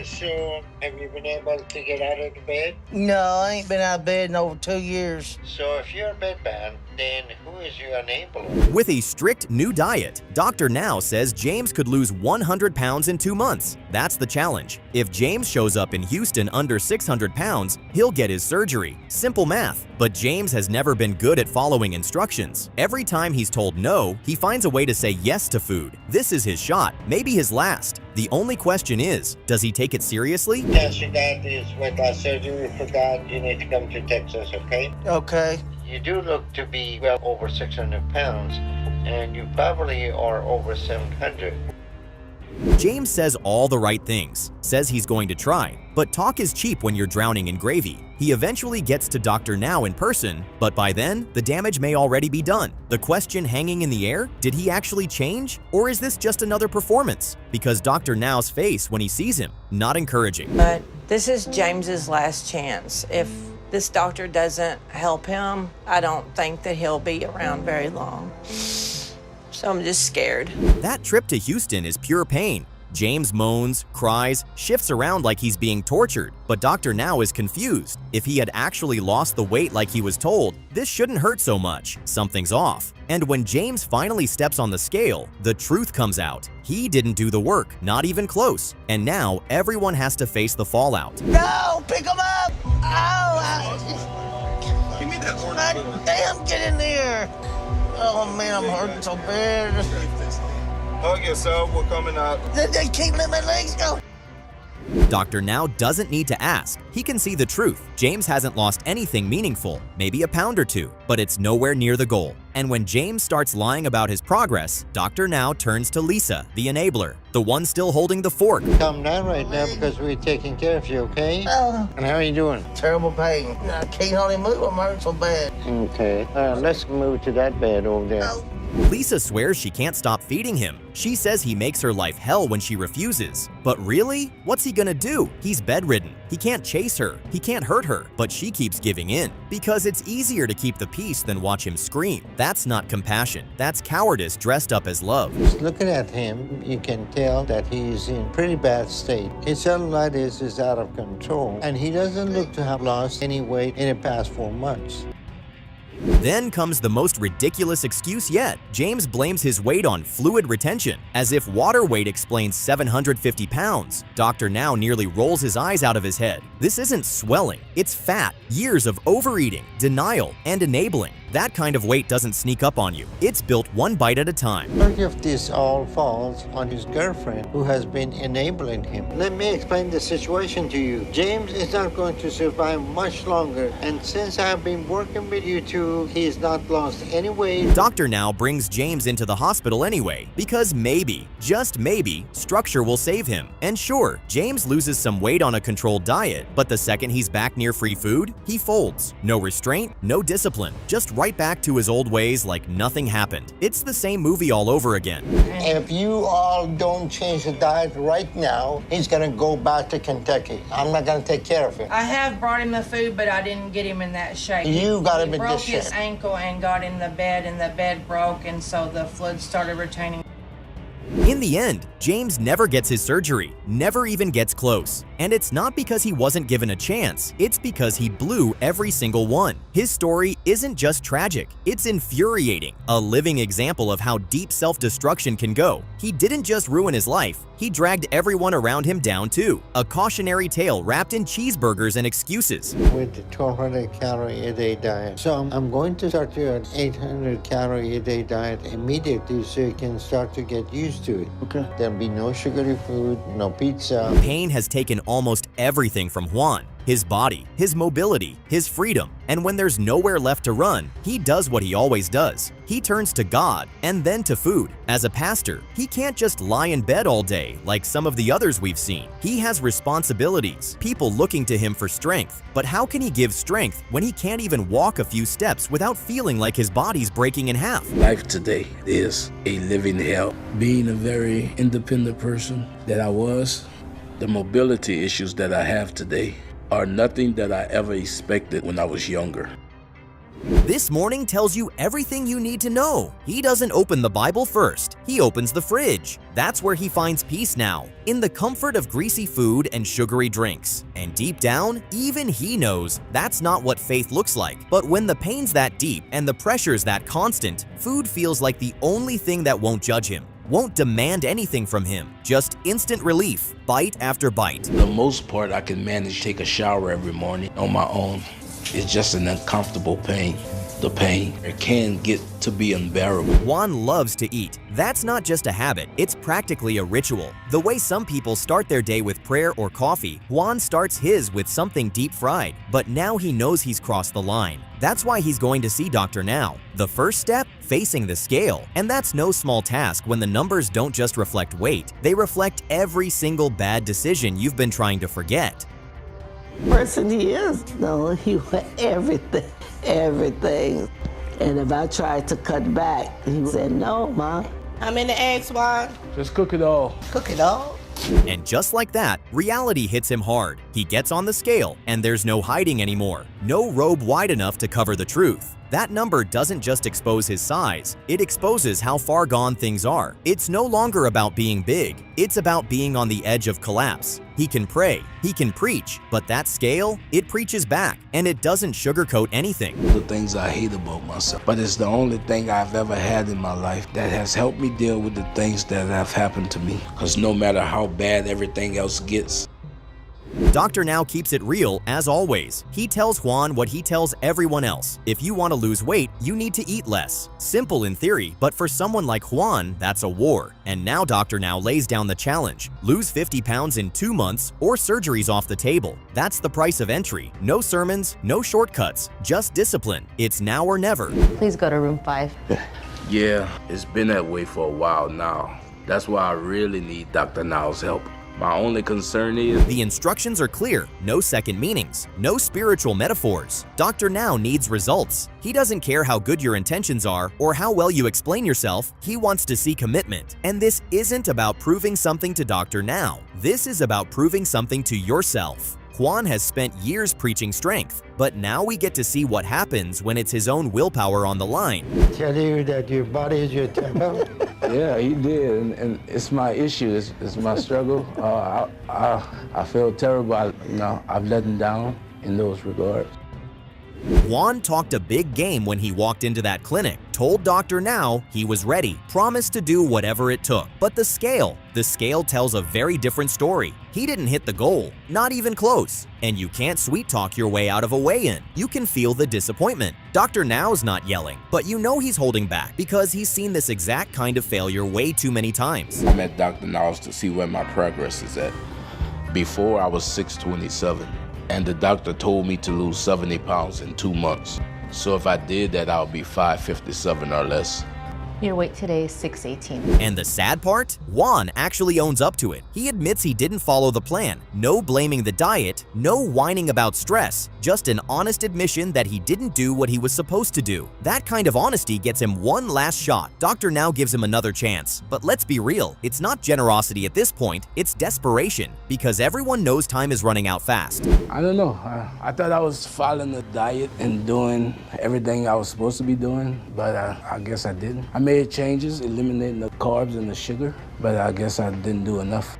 so have you been able to get out of the bed? No, I ain't been out of bed in over 2 years. So if you're bedbound, then who is your enabler? With a strict new diet, Dr. Now says James could lose 100 pounds in 2 months. That's the challenge. If James shows up in Houston under 600 pounds, he'll get his surgery. Simple math. But James has never been good at following instructions. Every time he's told no, he finds a way to say yes to food. This is his shot, maybe his last. The only question is, does he take it seriously? Yes, your dad is with our surgery. For that, you need to come to Texas, okay? Okay. You do look to be well over 600 pounds, and you probably are over 700. James says all the right things, says he's going to try, but talk is cheap when you're drowning in gravy. He eventually gets to Dr. Now in person, but by then, the damage may already be done. The question hanging in the air, did he actually change? Or is this just another performance? Because Dr. Now's face when he sees him, not encouraging. But this is James's last chance. If this doctor doesn't help him, I don't think that he'll be around very long. So I'm just scared. That trip to Houston is pure pain. James moans, cries, shifts around like he's being tortured, but Dr. Now is confused. If he had actually lost the weight like he was told, this shouldn't hurt so much. Something's off. And when James finally steps on the scale, the truth comes out. He didn't do the work, not even close. And now everyone has to face the fallout. No, pick him up! Ow! Give me that one. God damn, get in there! Oh man, I'm hurting so bad. Hug yourself, we're coming out. They keep letting my legs go. Dr. Now doesn't need to ask. He can see the truth. James hasn't lost anything meaningful, maybe a pound or two, but it's nowhere near the goal. And when James starts lying about his progress, Dr. Now turns to Lisa, the enabler, the one still holding the fork. Calm down right now because we're taking care of you, okay? And how are you doing? Terrible pain. I can't hardly move. I'm hurting so bad. Okay. Let's move to that bed over there. Lisa swears she can't stop feeding him. She says he makes her life hell when she refuses. But really? What's he gonna do? He's bedridden. He can't chase her. He can't hurt her. But she keeps giving in. Because it's easier to keep the peace than watch him scream. That's not compassion. That's cowardice dressed up as love. Just looking at him, you can tell that he's in pretty bad state. His cellulitis is out of control, and he doesn't look to have lost any weight in the past 4 months. Then comes the most ridiculous excuse yet. James blames his weight on fluid retention, as if water weight explains 750 pounds. Dr. Now nearly rolls his eyes out of his head. This isn't swelling, it's fat, years of overeating, denial, and enabling. That kind of weight doesn't sneak up on you. It's built one bite at a time. Part of this all falls on his girlfriend, who has been enabling him. Let me explain the situation to you. James is not going to survive much longer, and since I've been working with you two, he's not lost any weight. Dr. Now brings James into the hospital anyway, because maybe, just maybe, structure will save him. And sure, James loses some weight on a controlled diet, but the second he's back near free food, he folds. No restraint, no discipline, just right back to his old ways like nothing happened. It's the same movie all over again. If you all don't change the diet right now, he's gonna go back to Kentucky. I'm not gonna take care of him. I have brought him the food, but I didn't get him in that shape. You got him in broke this shape. his ankle and got in the bed, and the bed broke, and so the fluid started retaining. In the end, James never gets his surgery, never even gets close. And it's not because he wasn't given a chance, it's because he blew every single one. His story isn't just tragic, it's infuriating, a living example of how deep self-destruction can go. He didn't just ruin his life, he dragged everyone around him down too. A cautionary tale wrapped in cheeseburgers and excuses. With the 1,200 calorie a day diet. So I'm going to start you an 800 calorie a day diet immediately so you can start to get used to it. Okay. There'll be no sugary food, no pizza. Pain has taken almost everything from Juan. His body, his mobility, his freedom. And when there's nowhere left to run, he does what he always does. He turns to God and then to food. As a pastor, he can't just lie in bed all day like some of the others we've seen. He has responsibilities, people looking to him for strength. But how can he give strength when he can't even walk a few steps without feeling like his body's breaking in half? Life today is a living hell. Being a very independent person that I was, the mobility issues that I have today are nothing that I ever expected when I was younger. This morning tells you everything you need to know. He doesn't open the Bible first, he opens the fridge. That's where he finds peace now, in the comfort of greasy food and sugary drinks. And deep down, even he knows that's not what faith looks like. But when the pain's that deep and the pressure's that constant, food feels like the only thing that won't judge him, won't demand anything from him, just instant relief, bite after bite. The most part, I can manage to take a shower every morning on my own. It's just an uncomfortable pain. the pain. It can get to be unbearable. Juan loves to eat. That's not just a habit, it's practically a ritual. The way some people start their day with prayer or coffee, Juan starts his with something deep fried. But now he knows he's crossed the line. That's why he's going to see Dr. Now. The first step? Facing the scale. And that's no small task when the numbers don't just reflect weight, they reflect every single bad decision you've been trying to forget. Person he is, no, he went everything. And if I tried to cut back, he said, no, Ma. How many eggs, Juan? Just cook it all. Cook it all? And just like that, reality hits him hard. He gets on the scale, and there's no hiding anymore. No robe wide enough to cover the truth. That number doesn't just expose his size, it exposes how far gone things are. It's no longer about being big, it's about being on the edge of collapse. He can pray, he can preach, but that scale, it preaches back, and it doesn't sugarcoat anything. The things I hate about myself, but it's the only thing I've ever had in my life that has helped me deal with the things that have happened to me. Because no matter how bad everything else gets, Dr. Now keeps it real as always. He tells Juan what he tells everyone else. If you want to lose weight, you need to eat less. Simple in theory, but for someone like Juan, that's a war. And now Dr. Now lays down the challenge. Lose 50 pounds in 2 months or surgery's off the table. That's the price of entry. No sermons, no shortcuts, just discipline. It's now or never. Please go to room 5. yeah, it's been that way for a while now. That's why I really need Dr. Now's help. My only concern is the instructions are clear, no second meanings, no spiritual metaphors. Dr. Now needs results. He doesn't care how good your intentions are or how well you explain yourself, he wants to see commitment. And this isn't about proving something to Dr. Now. This is about proving something to yourself. Juan has spent years preaching strength, but now we get to see what happens when it's his own willpower on the line. Tell you that your body is your temple? Yeah, he did, and it's my issue, it's my struggle. I feel terrible, I've let him down in those regards. Juan talked a big game when he walked into that clinic, told Dr. Now he was ready, promised to do whatever it took. But the scale tells a very different story. He didn't hit the goal, not even close. And you can't sweet talk your way out of a weigh-in. You can feel the disappointment. Dr. Now's not yelling, but you know he's holding back because he's seen this exact kind of failure way too many times. I'm at Dr. Now's to see where my progress is at. Before I was 627. And the doctor told me to lose 70 pounds in 2 months. So if I did that, I'll be 557 or less. Your weight today is 618. And the sad part? Juan actually owns up to it. He admits he didn't follow the plan. No blaming the diet, no whining about stress, just an honest admission that he didn't do what he was supposed to do. That kind of honesty gets him one last shot. Dr. Now gives him another chance. But let's be real, it's not generosity at this point, it's desperation, because everyone knows time is running out fast. I don't know. I thought I was following the diet and doing everything I was supposed to be doing, but I guess I didn't. I made changes, eliminating the carbs and the sugar, but I guess I didn't do enough.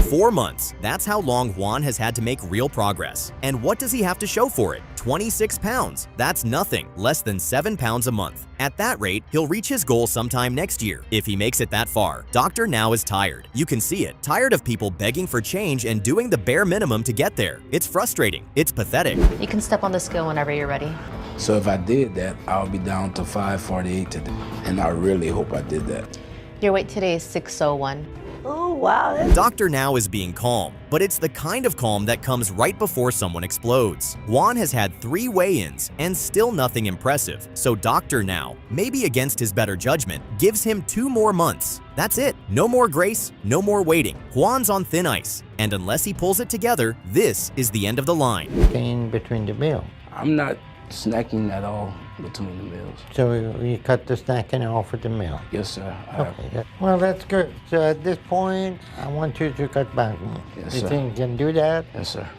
4 months. That's how long Juan has had to make real progress. And what does he have to show for it? 26 pounds. That's nothing, less than 7 pounds a month. At that rate, he'll reach his goal sometime next year, if he makes it that far. Dr. Now is tired. You can see it. Tired of people begging for change and doing the bare minimum to get there. It's frustrating. It's pathetic. You can step on the scale whenever you're ready. So if I did that, I'll be down to 548 today. And I really hope I did that. Your weight today is 601. Oh, wow. Dr. Now is being calm, but it's the kind of calm that comes right before someone explodes. Juan has had 3 weigh-ins and still nothing impressive. So Dr. Now, maybe against his better judgment, gives him 2 more months. That's it. No more grace, no more waiting. Juan's on thin ice. And unless he pulls it together, this is the end of the line. In between the meal. I'm not snacking at all between the meals. So you cut the snacking off at the meal? Yes, sir. Okay. Well, that's good. So at this point, I want you to cut back. Yes, you sir. think you can do that? Yes, sir.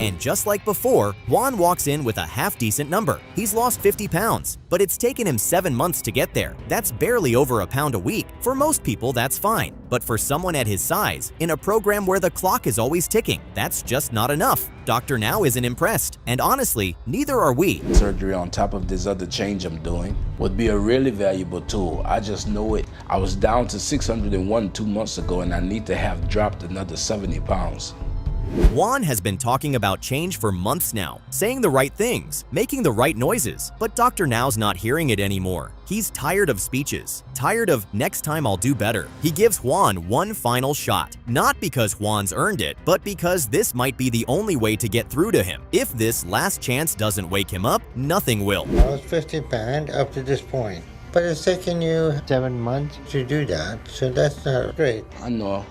And just like before, Juan walks in with a half-decent number. He's lost 50 pounds, but it's taken him 7 months to get there. That's barely over a pound a week. For most people, that's fine. But for someone at his size, in a program where the clock is always ticking, that's just not enough. Dr. Now isn't impressed, and honestly, neither are we. Surgery on top of this other change I'm doing would be a really valuable tool. I just know it. I was down to 601 2 months ago, and I need to have dropped another 70 pounds. Juan has been talking about change for months now, saying the right things, making the right noises, but Dr. Now's not hearing it anymore. He's tired of speeches, tired of next time I'll do better. He gives Juan one final shot, not because Juan's earned it, but because this might be the only way to get through to him. If this last chance doesn't wake him up, nothing will. I was 50 pounds up to this point. But it's taken you 7 months to do that, so that's not great. I know,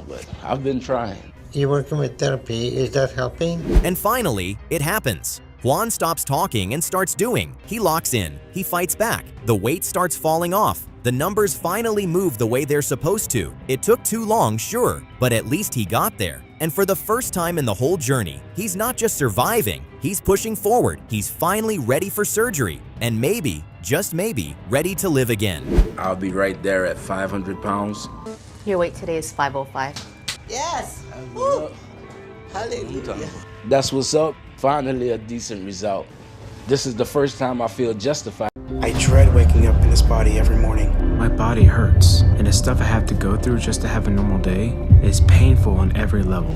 but I've been trying. You working with therapy, is that helping? And finally, it happens. Juan stops talking and starts doing. He locks in. He fights back. The weight starts falling off. The numbers finally move the way they're supposed to. It took too long, sure, but at least he got there. And for the first time in the whole journey, he's not just surviving, he's pushing forward. He's finally ready for surgery. And maybe, just maybe, ready to live again. I'll be right there at 500 pounds. Your weight today is 505. Yes. Woo. Hallelujah. That's what's up. Finally a decent result. This is the first time I feel justified. I dread waking up in this body every morning. My body hurts, and the stuff I have to go through just to have a normal day is painful on every level.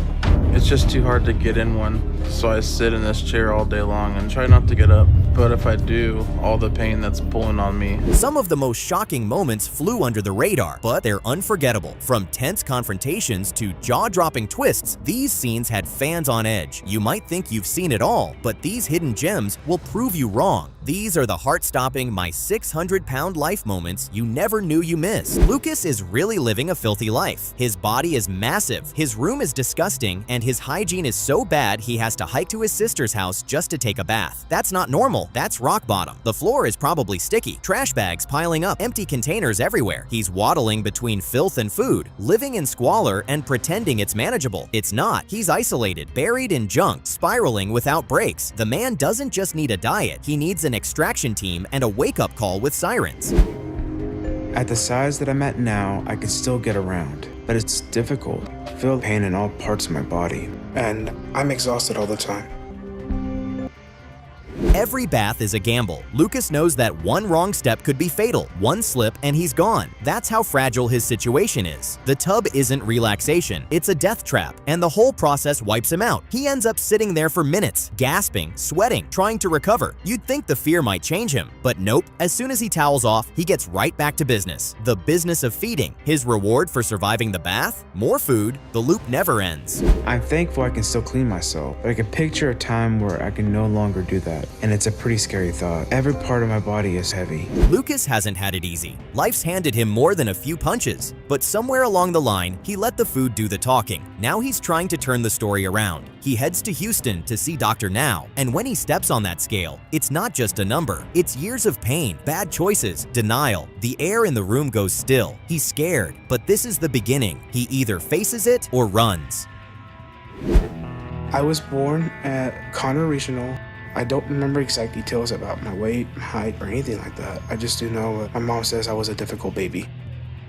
It's just too hard to get in one, so I sit in this chair all day long and try not to get up. But if I do, all the pain that's pulling on me. Some of the most shocking moments flew under the radar, but they're unforgettable. From tense confrontations to jaw-dropping twists, these scenes had fans on edge. You might think you've seen it all, but these hidden gems will prove you wrong. These are the heart-stopping, my 600-pound life moments you never knew you missed. Lucas is really living a filthy life. His body is massive, his room is disgusting, and his hygiene is so bad he has to hike to his sister's house just to take a bath. That's not normal, that's rock bottom. The floor is probably sticky, trash bags piling up, empty containers everywhere. He's waddling between filth and food, living in squalor and pretending it's manageable. It's not. He's isolated, buried in junk, spiraling without breaks. The man doesn't just need a diet, he needs an extraction team and a wake-up call with sirens. At the size that I'm at now, I can still get around, but it's difficult. I feel pain in all parts of my body, and I'm exhausted all the time. Every bath is a gamble. Lucas knows that one wrong step could be fatal. One slip and he's gone. That's how fragile his situation is. The tub isn't relaxation, it's a death trap, and the whole process wipes him out. He ends up sitting there for minutes, gasping, sweating, trying to recover. You'd think the fear might change him, but nope. As soon as he towels off, he gets right back to business. The business of feeding. His reward for surviving the bath? More food. The loop never ends. I'm thankful I can still clean myself, but I can picture a time where I can no longer do that. And it's a pretty scary thought. Every part of my body is heavy. Lucas hasn't had it easy. Life's handed him more than a few punches, but somewhere along the line, he let the food do the talking. Now he's trying to turn the story around. He heads to Houston to see Dr. Now, and when he steps on that scale, it's not just a number. It's years of pain, bad choices, denial. The air in the room goes still. He's scared, but this is the beginning. He either faces it or runs. I was born at Conner Regional. I don't remember exact details about my weight, height, or anything like that. I just do know my mom says I was a difficult baby.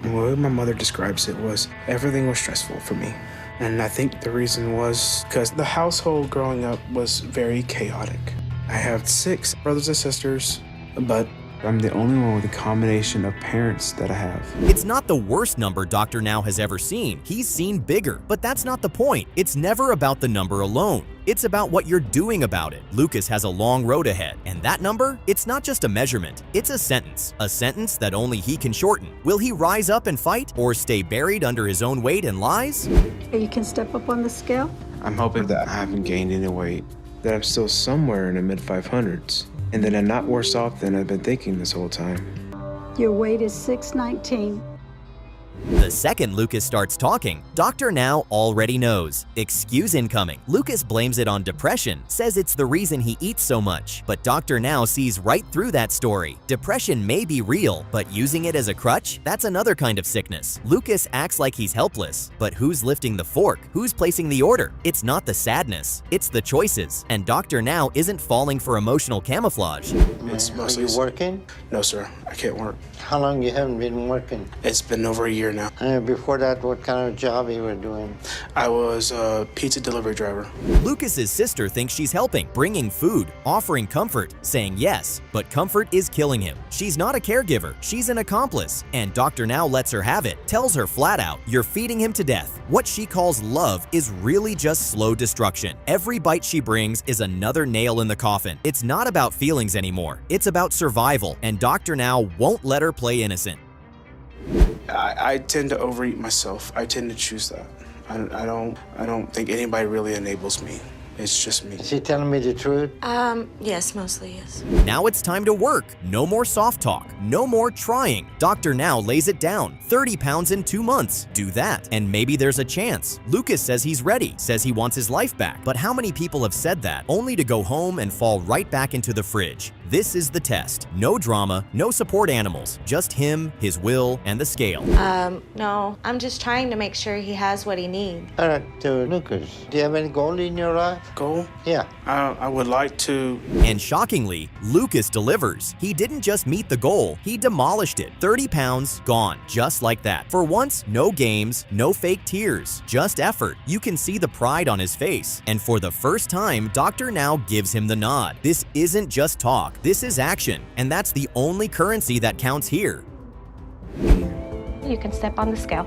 The way my mother describes it was everything was stressful for me. And I think the reason was because the household growing up was very chaotic. I have 6 brothers and sisters, but I'm the only one with a combination of parents that I have. It's not the worst number Dr. Now has ever seen. He's seen bigger, but that's not the point. It's never about the number alone. It's about what you're doing about it. Lucas has a long road ahead, and that number, it's not just a measurement, it's a sentence that only he can shorten. Will he rise up and fight, or stay buried under his own weight and lies? You can step up on the scale. I'm hoping that I haven't gained any weight, that I'm still somewhere in the mid-500s, and that I'm not worse off than I've been thinking this whole time. Your weight is 619. The second Lucas starts talking, Dr. Now already knows. Excuse incoming. Lucas blames it on depression, says it's the reason he eats so much. But Dr. Now sees right through that story. Depression may be real, but using it as a crutch? That's another kind of sickness. Lucas acts like he's helpless, but who's lifting the fork? Who's placing the order? It's not the sadness, it's the choices. And Dr. Now isn't falling for emotional camouflage. It's mostly... Are you working? No, sir. I can't work. How long you haven't been working? It's been over a year year now. Before that, what kind of job you were doing? I was a pizza delivery driver. Lucas's sister thinks she's helping, bringing food, offering comfort, saying yes, but comfort is killing him. She's not a caregiver, she's an accomplice, and Dr. Now lets her have it, tells her flat out, you're feeding him to death. What she calls love is really just slow destruction. Every bite she brings is another nail in the coffin. It's not about feelings anymore, it's about survival, and Dr. Now won't let her play innocent. I tend to overeat myself. I tend to choose that. I don't think anybody really enables me. It's just me. Is he telling me the truth? Yes, mostly yes. Now it's time to work. No more soft talk. No more trying. Dr. Now lays it down. 30 pounds in 2 months. Do that, and maybe there's a chance. Lucas says he's ready, says he wants his life back. But how many people have said that, only to go home and fall right back into the fridge? This is the test. No drama, no support animals. Just him, his will, and the scale. No. I'm just trying to make sure he has what he needs. All right, so Lucas, do you have any goal in your life? Goal? Yeah. I would like to... And shockingly, Lucas delivers. He didn't just meet the goal, he demolished it. 30 pounds, gone, just like that. For once, no games, no fake tears, just effort. You can see the pride on his face. And for the first time, Dr. Now gives him the nod. This isn't just talk, this is action. And that's the only currency that counts here. You can step on the scale.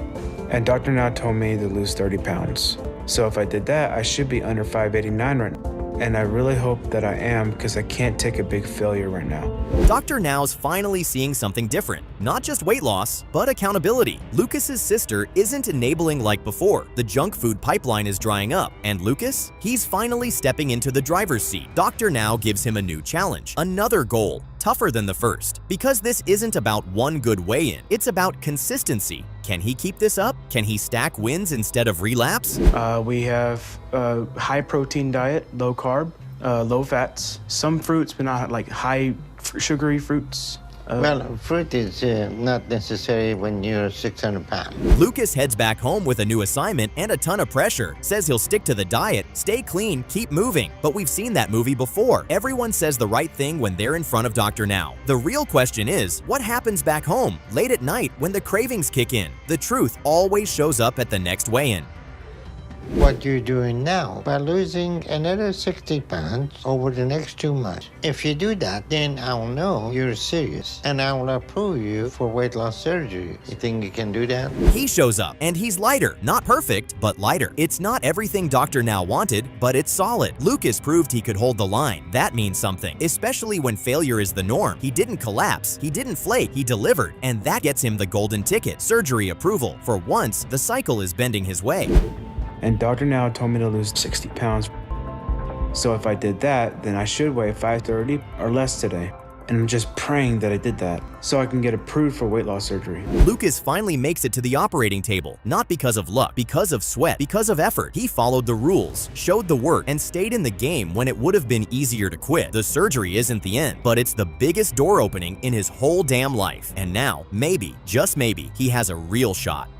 And Dr. Now told me to lose 30 pounds. So if I did that, I should be under 589 right now. And I really hope that I am, because I can't take a big failure right now. Dr. Now's finally seeing something different. Not just weight loss, but accountability. Lucas's sister isn't enabling like before. The junk food pipeline is drying up. And Lucas? He's finally stepping into the driver's seat. Dr. Now gives him a new challenge, another goal, tougher than the first. Because this isn't about one good weigh-in, it's about consistency. Can he keep this up? Can he stack wins instead of relapse? We have a high protein diet, low carb, low fats, some fruits, but not like high sugary fruits. Well, fruit is not necessary when you're 600 pounds. Lucas heads back home with a new assignment and a ton of pressure. Says he'll stick to the diet, stay clean, keep moving. But we've seen that movie before. Everyone says the right thing when they're in front of Dr. Now. The real question is, what happens back home, late at night, when the cravings kick in? The truth always shows up at the next weigh-in. What you're doing now by losing another 60 pounds over the next 2 months. If you do that, then I'll know you're serious and I will approve you for weight loss surgery. You think you can do that? He shows up and he's lighter. Not perfect, but lighter. It's not everything Dr. Now wanted, but it's solid. Lucas proved he could hold the line. That means something, especially when failure is the norm. He didn't collapse, he didn't flake, he delivered, and that gets him the golden ticket, surgery approval. For once, the cycle is bending his way. And Dr. Now told me to lose 60 pounds. So if I did that, then I should weigh 530 or less today. And I'm just praying that I did that so I can get approved for weight loss surgery. Lucas finally makes it to the operating table, not because of luck, because of sweat, because of effort. He followed the rules, showed the work, and stayed in the game when it would have been easier to quit. The surgery isn't the end, but it's the biggest door opening in his whole damn life. And now, maybe, just maybe, he has a real shot.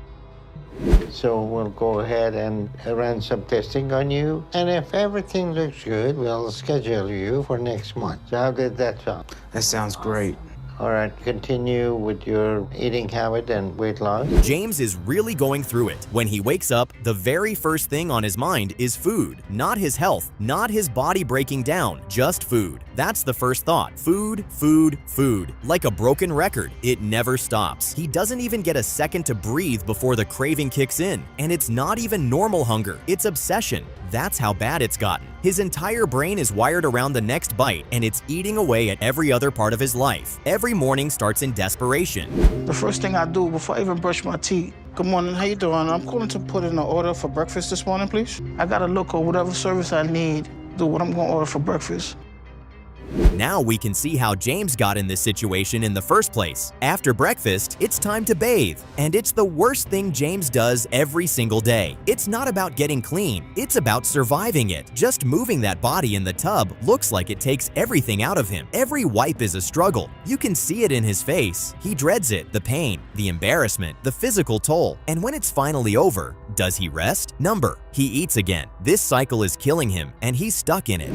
So we'll go ahead and run some testing on you. And if everything looks good, we'll schedule you for next month. So how did that sound? That sounds great. All right, continue with your eating habit and weight loss. James is really going through it. When he wakes up, the very first thing on his mind is food. Not his health, not his body breaking down, just food. That's the first thought. Food, food, food. Like a broken record, it never stops. He doesn't even get a second to breathe before the craving kicks in. And it's not even normal hunger, it's obsession. That's how bad it's gotten. His entire brain is wired around the next bite, and it's eating away at every other part of his life. Every morning starts in desperation. The first thing I do before I even brush my teeth, good morning, how you doing? I'm calling to put in an order for breakfast this morning, please. I gotta look at whatever service I need, do what I'm gonna order for breakfast. Now we can see how James got in this situation in the first place. After breakfast, it's time to bathe. And it's the worst thing James does every single day. It's not about getting clean, it's about surviving it. Just moving that body in the tub looks like it takes everything out of him. Every wipe is a struggle. You can see it in his face. He dreads it, the pain, the embarrassment, the physical toll. And when it's finally over, does he rest? Number. He eats again. This cycle is killing him, and he's stuck in it.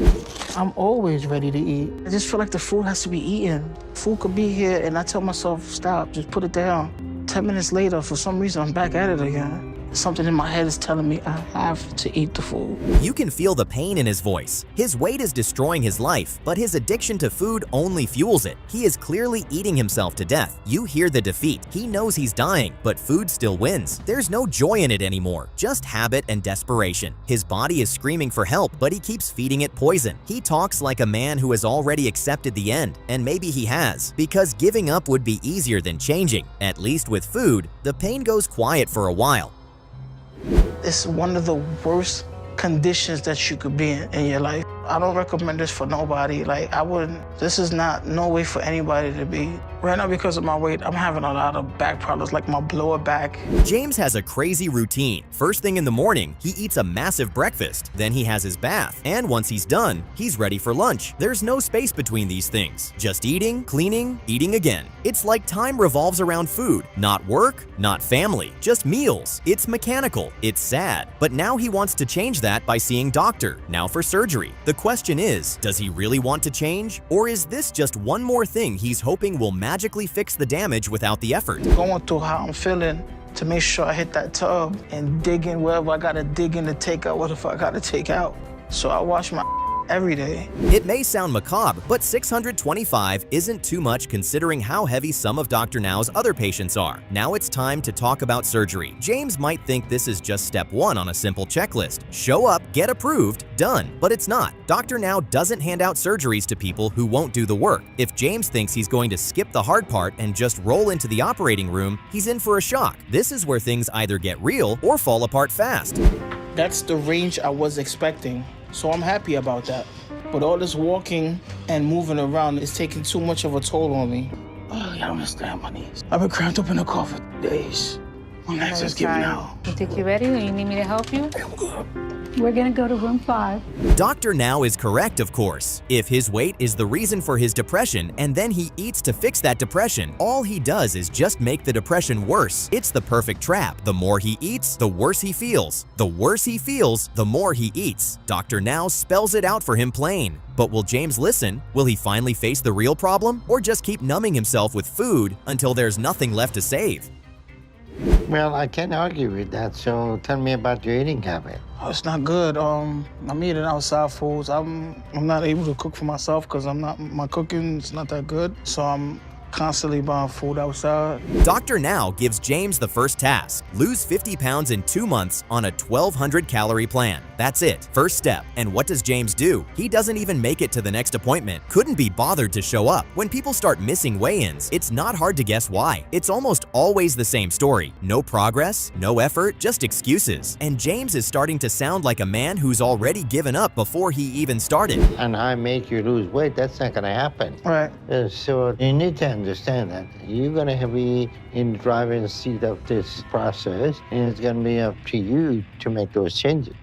I'm always ready to eat. I just feel like the food has to be eaten. Food could be here, and I tell myself, stop, just put it down. 10 minutes later, for some reason, I'm back at it again. Something in my head is telling me I have to eat the food. You can feel the pain in his voice. His weight is destroying his life, but his addiction to food only fuels it. He is clearly eating himself to death. You hear the defeat. He knows he's dying, but food still wins. There's no joy in it anymore, just habit and desperation. His body is screaming for help, but he keeps feeding it poison. He talks like a man who has already accepted the end, and maybe he has, because giving up would be easier than changing. At least with food, the pain goes quiet for a while. It's one of the worst conditions that you could be in your life. I don't recommend this for nobody. Like, this is no way for anybody to be. Right now, because of my weight, I'm having a lot of back problems, like my lower back. James has a crazy routine. First thing in the morning, he eats a massive breakfast. Then he has his bath. And once he's done, he's ready for lunch. There's no space between these things. Just eating, cleaning, eating again. It's like time revolves around food. Not work, not family, just meals. It's mechanical. It's sad. But now he wants to change that by seeing Dr. Now for surgery. The question is, does he really want to change? Or is this just one more thing he's hoping will magically fix the damage without the effort? Going through how I'm feeling to make sure I hit that tub and dig in wherever I gotta dig in to take out whatever I gotta take out. So I wash my every day. It may sound macabre, but $625 isn't too much considering how heavy some of Dr. Now's other patients are. Now it's time to talk about surgery. James might think this is just step one on a simple checklist. Show up, get approved, done. But it's not. Dr. Now doesn't hand out surgeries to people who won't do the work. If James thinks he's going to skip the hard part and just roll into the operating room, he's in for a shock. This is where things either get real or fall apart fast. That's the range I was expecting. So I'm happy about that. But all this walking and moving around is taking too much of a toll on me. Oh, you don't understand my knees. I've been cramped up in the car for days. My legs is giving out. You think you're ready or you need me to help you? I'm good. We're gonna go to room 5. Dr. Now is correct, of course. If his weight is the reason for his depression and then he eats to fix that depression, all he does is just make the depression worse. It's the perfect trap. The more he eats, the worse he feels. The worse he feels, the more he eats. Dr. Now spells it out for him plain. But will James listen? Will he finally face the real problem? Or just keep numbing himself with food until there's nothing left to save? Well, I can't argue with that, so tell me about your eating habit. Oh, it's not good. I'm eating outside foods. I'm not able to cook for myself because my cooking is not that good. So I'm constantly buying food outside. Dr. Now gives James the first task: lose 50 pounds in 2 months on a 1,200 calorie plan. That's it, first step. And what does James do? He doesn't even make it to the next appointment. Couldn't be bothered to show up. When people start missing weigh-ins, it's not hard to guess why. It's almost always the same story. No progress, no effort, just excuses. And James is starting to sound like a man who's already given up before he even started. And I make you lose weight, that's not gonna happen. Right. So you need to understand that you're going to be in the driving seat of this process, and it's going to be up to you to make those changes.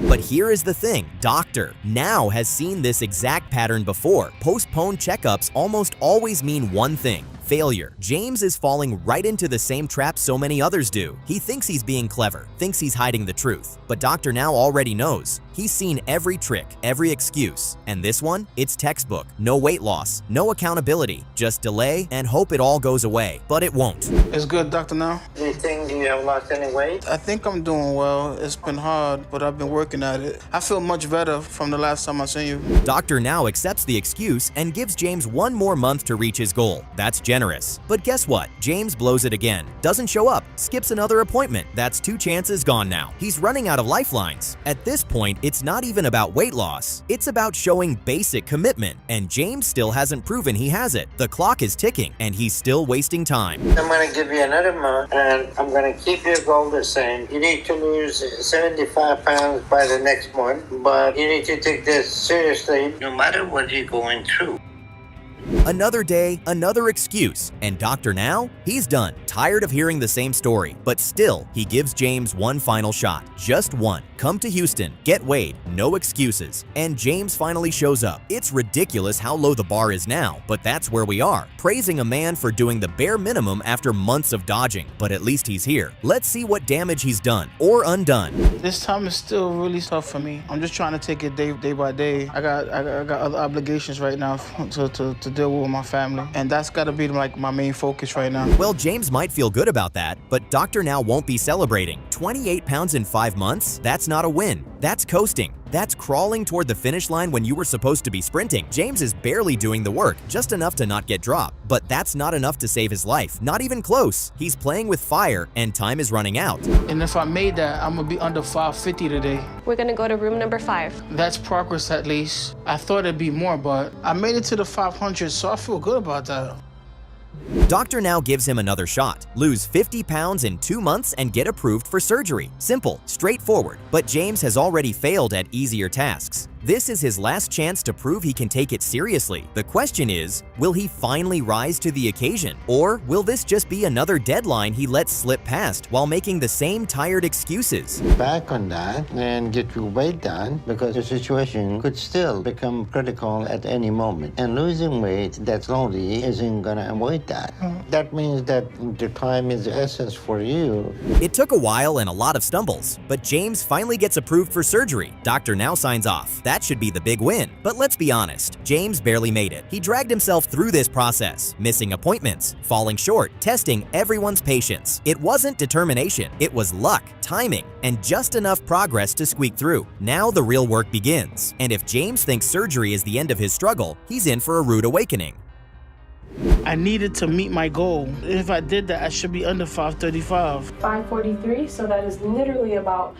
But here is the thing, Dr. Now has seen this exact pattern before. Postponed checkups almost always mean one thing: failure. James is falling right into the same trap so many others do. He thinks he's being clever, thinks he's hiding the truth. But Dr. Now already knows. He's seen every trick, every excuse. And this one, it's textbook. No weight loss, no accountability, just delay and hope it all goes away. But it won't. It's good, Dr. Now. Do you think you have lost any weight? I think I'm doing well. It's been hard, but I've been working at it. I feel much better from the last time I seen you. Dr. Now accepts the excuse and gives James 1 more month to reach his goal. That's generous. But guess what? James blows it again. Doesn't show up. Skips another appointment. That's 2 chances gone now. He's running out of lifelines. At this point, it's not even about weight loss. It's about showing basic commitment. And James still hasn't proven he has it. The clock is ticking, and he's still wasting time. I'm going to give you another month, and I'm going to keep your goal the same. You need to lose 75 pounds by the next month, but you need to take this seriously no matter what you're going through. Another day, another excuse, and Dr. Now, he's done. Tired of hearing the same story, but still, he gives James one final shot. Just one. Come to Houston, get weighed, no excuses. And James finally shows up. It's ridiculous how low the bar is now, but that's where we are. Praising a man for doing the bare minimum after months of dodging, but at least he's here. Let's see what damage he's done, or undone. This time is still really tough for me. I'm just trying to take it day by day. I got other obligations right now to deal with my family. And that's gotta be like my main focus right now. Well, James might feel good about that, but Dr. Now won't be celebrating. 28 pounds in 5 months? That's not a win. That's coasting. That's crawling toward the finish line when you were supposed to be sprinting. James is barely doing the work, just enough to not get dropped. But that's not enough to save his life. Not even close. He's playing with fire, and time is running out. And if I made that, I'm gonna be under 550 today. We're gonna go to room number 5. That's progress at least. I thought it'd be more, but I made it to the 500, so I feel good about that. Dr. Now gives him another shot. Lose 50 pounds in 2 months and get approved for surgery. Simple, straightforward. But James has already failed at easier tasks. This is his last chance to prove he can take it seriously. The question is, will he finally rise to the occasion? Or will this just be another deadline he lets slip past while making the same tired excuses? Back on that and get your weight down, because the situation could still become critical at any moment. And losing weight that slowly isn't gonna avoid that. That means that the time is the essence for you. It took a while and a lot of stumbles, but James finally gets approved for surgery. Dr. Now signs off. That should be the big win. But let's be honest, James barely made it. He dragged himself through this process, missing appointments, falling short, testing everyone's patience. It wasn't determination, it was luck, timing, and just enough progress to squeak through. Now the real work begins. And if James thinks surgery is the end of his struggle, he's in for a rude awakening. I needed to meet my goal. If I did that, I should be under 535. 543, so that is literally about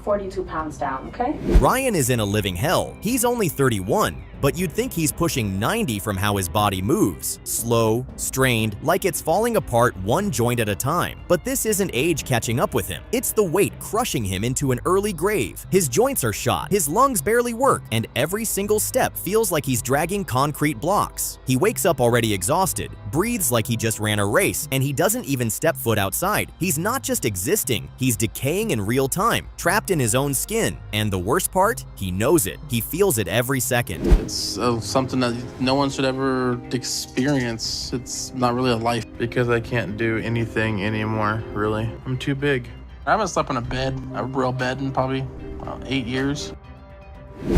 42 pounds down, okay? Ryan is in a living hell. He's only 31, but you'd think he's pushing 90 from how his body moves. Slow, strained, like it's falling apart one joint at a time. But this isn't age catching up with him. It's the weight crushing him into an early grave. His joints are shot, his lungs barely work, and every single step feels like he's dragging concrete blocks. He wakes up already exhausted, breathes like he just ran a race, and he doesn't even step foot outside. He's not just existing, he's decaying in real time, trapped in his own skin. And the worst part? He knows it. He feels it every second. It's something that no one should ever experience. It's not really a life because I can't do anything anymore, really. I'm too big. I haven't slept in a real bed in probably 8 years.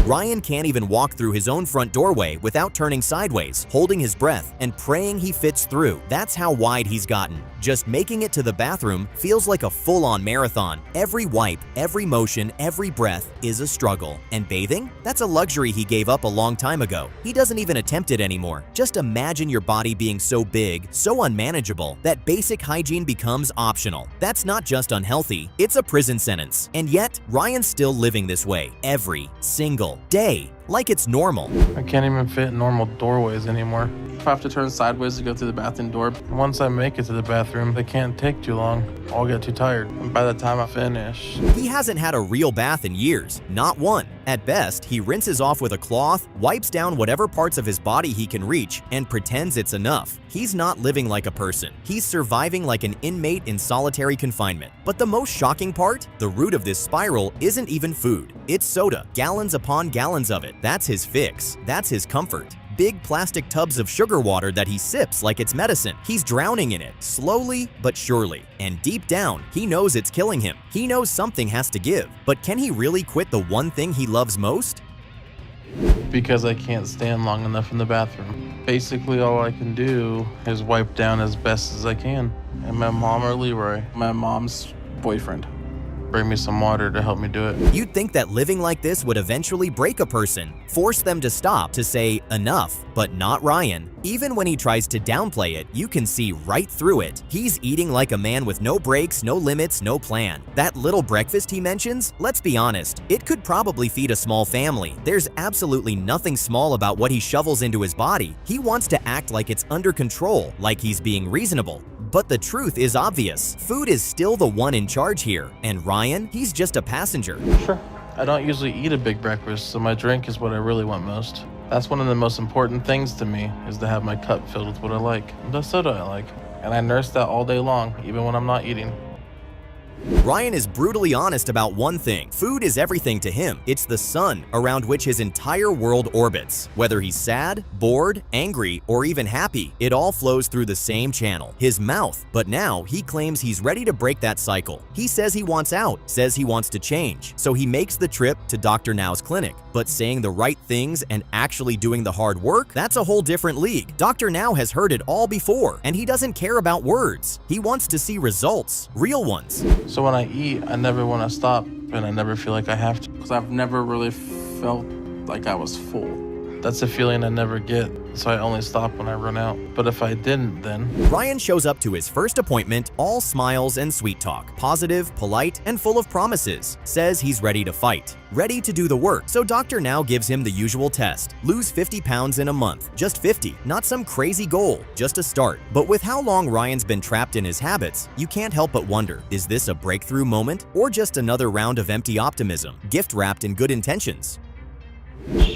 Ryan can't even walk through his own front doorway without turning sideways, holding his breath, and praying he fits through. That's how wide he's gotten. Just making it to the bathroom feels like a full-on marathon. Every wipe, every motion, every breath is a struggle. And bathing? That's a luxury he gave up a long time ago. He doesn't even attempt it anymore. Just imagine your body being so big, so unmanageable, that basic hygiene becomes optional. That's not just unhealthy, it's a prison sentence. And yet, Ryan's still living this way every single day, like it's normal. I can't even fit in normal doorways anymore. If I have to turn sideways to go through the bathroom door, once I make it to the bathroom, it can't take too long. I'll get too tired. And by the time I finish... He hasn't had a real bath in years, not one. At best, he rinses off with a cloth, wipes down whatever parts of his body he can reach, and pretends it's enough. He's not living like a person. He's surviving like an inmate in solitary confinement. But the most shocking part? The root of this spiral isn't even food. It's soda, gallons upon gallons of it. That's his fix. That's his comfort. Big plastic tubs of sugar water that he sips like it's medicine. He's drowning in it, slowly but surely. And deep down, he knows it's killing him. He knows something has to give. But can he really quit the one thing he loves most? Because I can't stand long enough in the bathroom. Basically, all I can do is wipe down as best as I can. And my mom or Leroy, my mom's boyfriend, bring me some water to help me do it. You'd think that living like this would eventually break a person, force them to stop, to say enough, but not Ryan. Even when he tries to downplay it, you can see right through it. He's eating like a man with no breaks, no limits, no plan. That little breakfast he mentions, let's be honest, it could probably feed a small family. There's absolutely nothing small about what he shovels into his body. He wants to act like it's under control, like he's being reasonable. But the truth is obvious. Food is still the one in charge here, and Ryan, he's just a passenger. Sure. I don't usually eat a big breakfast, so my drink is what I really want most. That's one of the most important things to me, is to have my cup filled with what I like. The soda I like. And I nurse that all day long, even when I'm not eating. Ryan is brutally honest about one thing. Food is everything to him. It's the sun around which his entire world orbits. Whether he's sad, bored, angry, or even happy, it all flows through the same channel, his mouth. But now he claims he's ready to break that cycle. He says he wants out, says he wants to change. So he makes the trip to Dr. Now's clinic. But saying the right things and actually doing the hard work, that's a whole different league. Dr. Now has heard it all before, and he doesn't care about words. He wants to see results, real ones. So when I eat, I never want to stop, and I never feel like I have to, because I've never really felt like I was full. That's a feeling I never get, so I only stop when I run out. But if I didn't, then... Ryan shows up to his first appointment all smiles and sweet talk, positive, polite, and full of promises. Says he's ready to fight, ready to do the work. So Dr. Now gives him the usual test. Lose 50 pounds in a month. Just 50, not some crazy goal, just a start. But with how long Ryan's been trapped in his habits, you can't help but wonder, is this a breakthrough moment or just another round of empty optimism, gift wrapped in good intentions?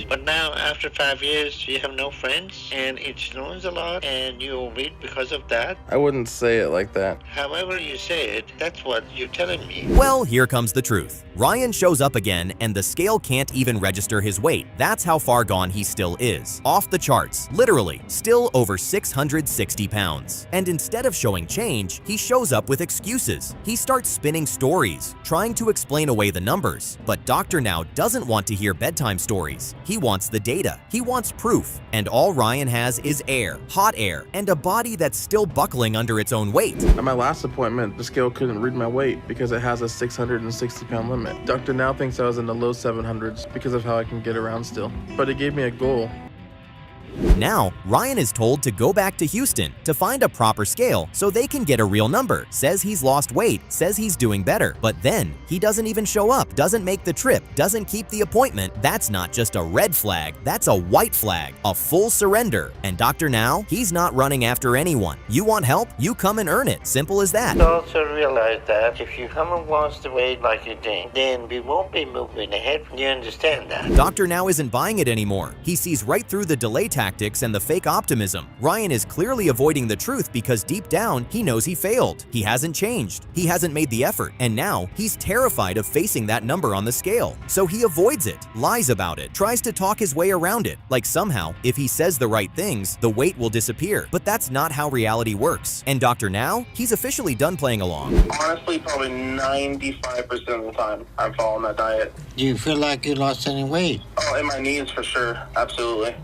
But now, after 5 years, you have no friends, and it snows a lot, and you overeat because of that. I wouldn't say it like that. However you say it, that's what you're telling me. Well, here comes the truth. Ryan shows up again, and the scale can't even register his weight. That's how far gone he still is. Off the charts, literally, still over 660 pounds. And instead of showing change, he shows up with excuses. He starts spinning stories, trying to explain away the numbers. But Dr. Now doesn't want to hear bedtime stories. He wants the data. He wants proof. And all Ryan has is air, hot air, and a body that's still buckling under its own weight. At my last appointment, the scale couldn't read my weight because it has a 660-pound limit. Dr. Now thinks I was in the low 700s because of how I can get around still. But he gave me a goal. Now, Ryan is told to go back to Houston to find a proper scale so they can get a real number. Says he's lost weight, says he's doing better. But then, he doesn't even show up, doesn't make the trip, doesn't keep the appointment. That's not just a red flag, that's a white flag, a full surrender. And Dr. Now, he's not running after anyone. You want help? You come and earn it. Simple as that. You also realize that if you haven't lost the weight like you think, then we won't be moving ahead. You understand that? Dr. Now isn't buying it anymore. He sees right through the delay tactics and the fake optimism. Ryan is clearly avoiding the truth because deep down, he knows he failed. He hasn't changed. He hasn't made the effort. And now, he's terrified of facing that number on the scale. So he avoids it, lies about it, tries to talk his way around it. Like somehow, if he says the right things, the weight will disappear. But that's not how reality works. And Dr. Now, he's officially done playing along. Honestly, probably 95% of the time, I fall on that diet. Do you feel like you lost any weight? Oh, in my knees for sure. Absolutely.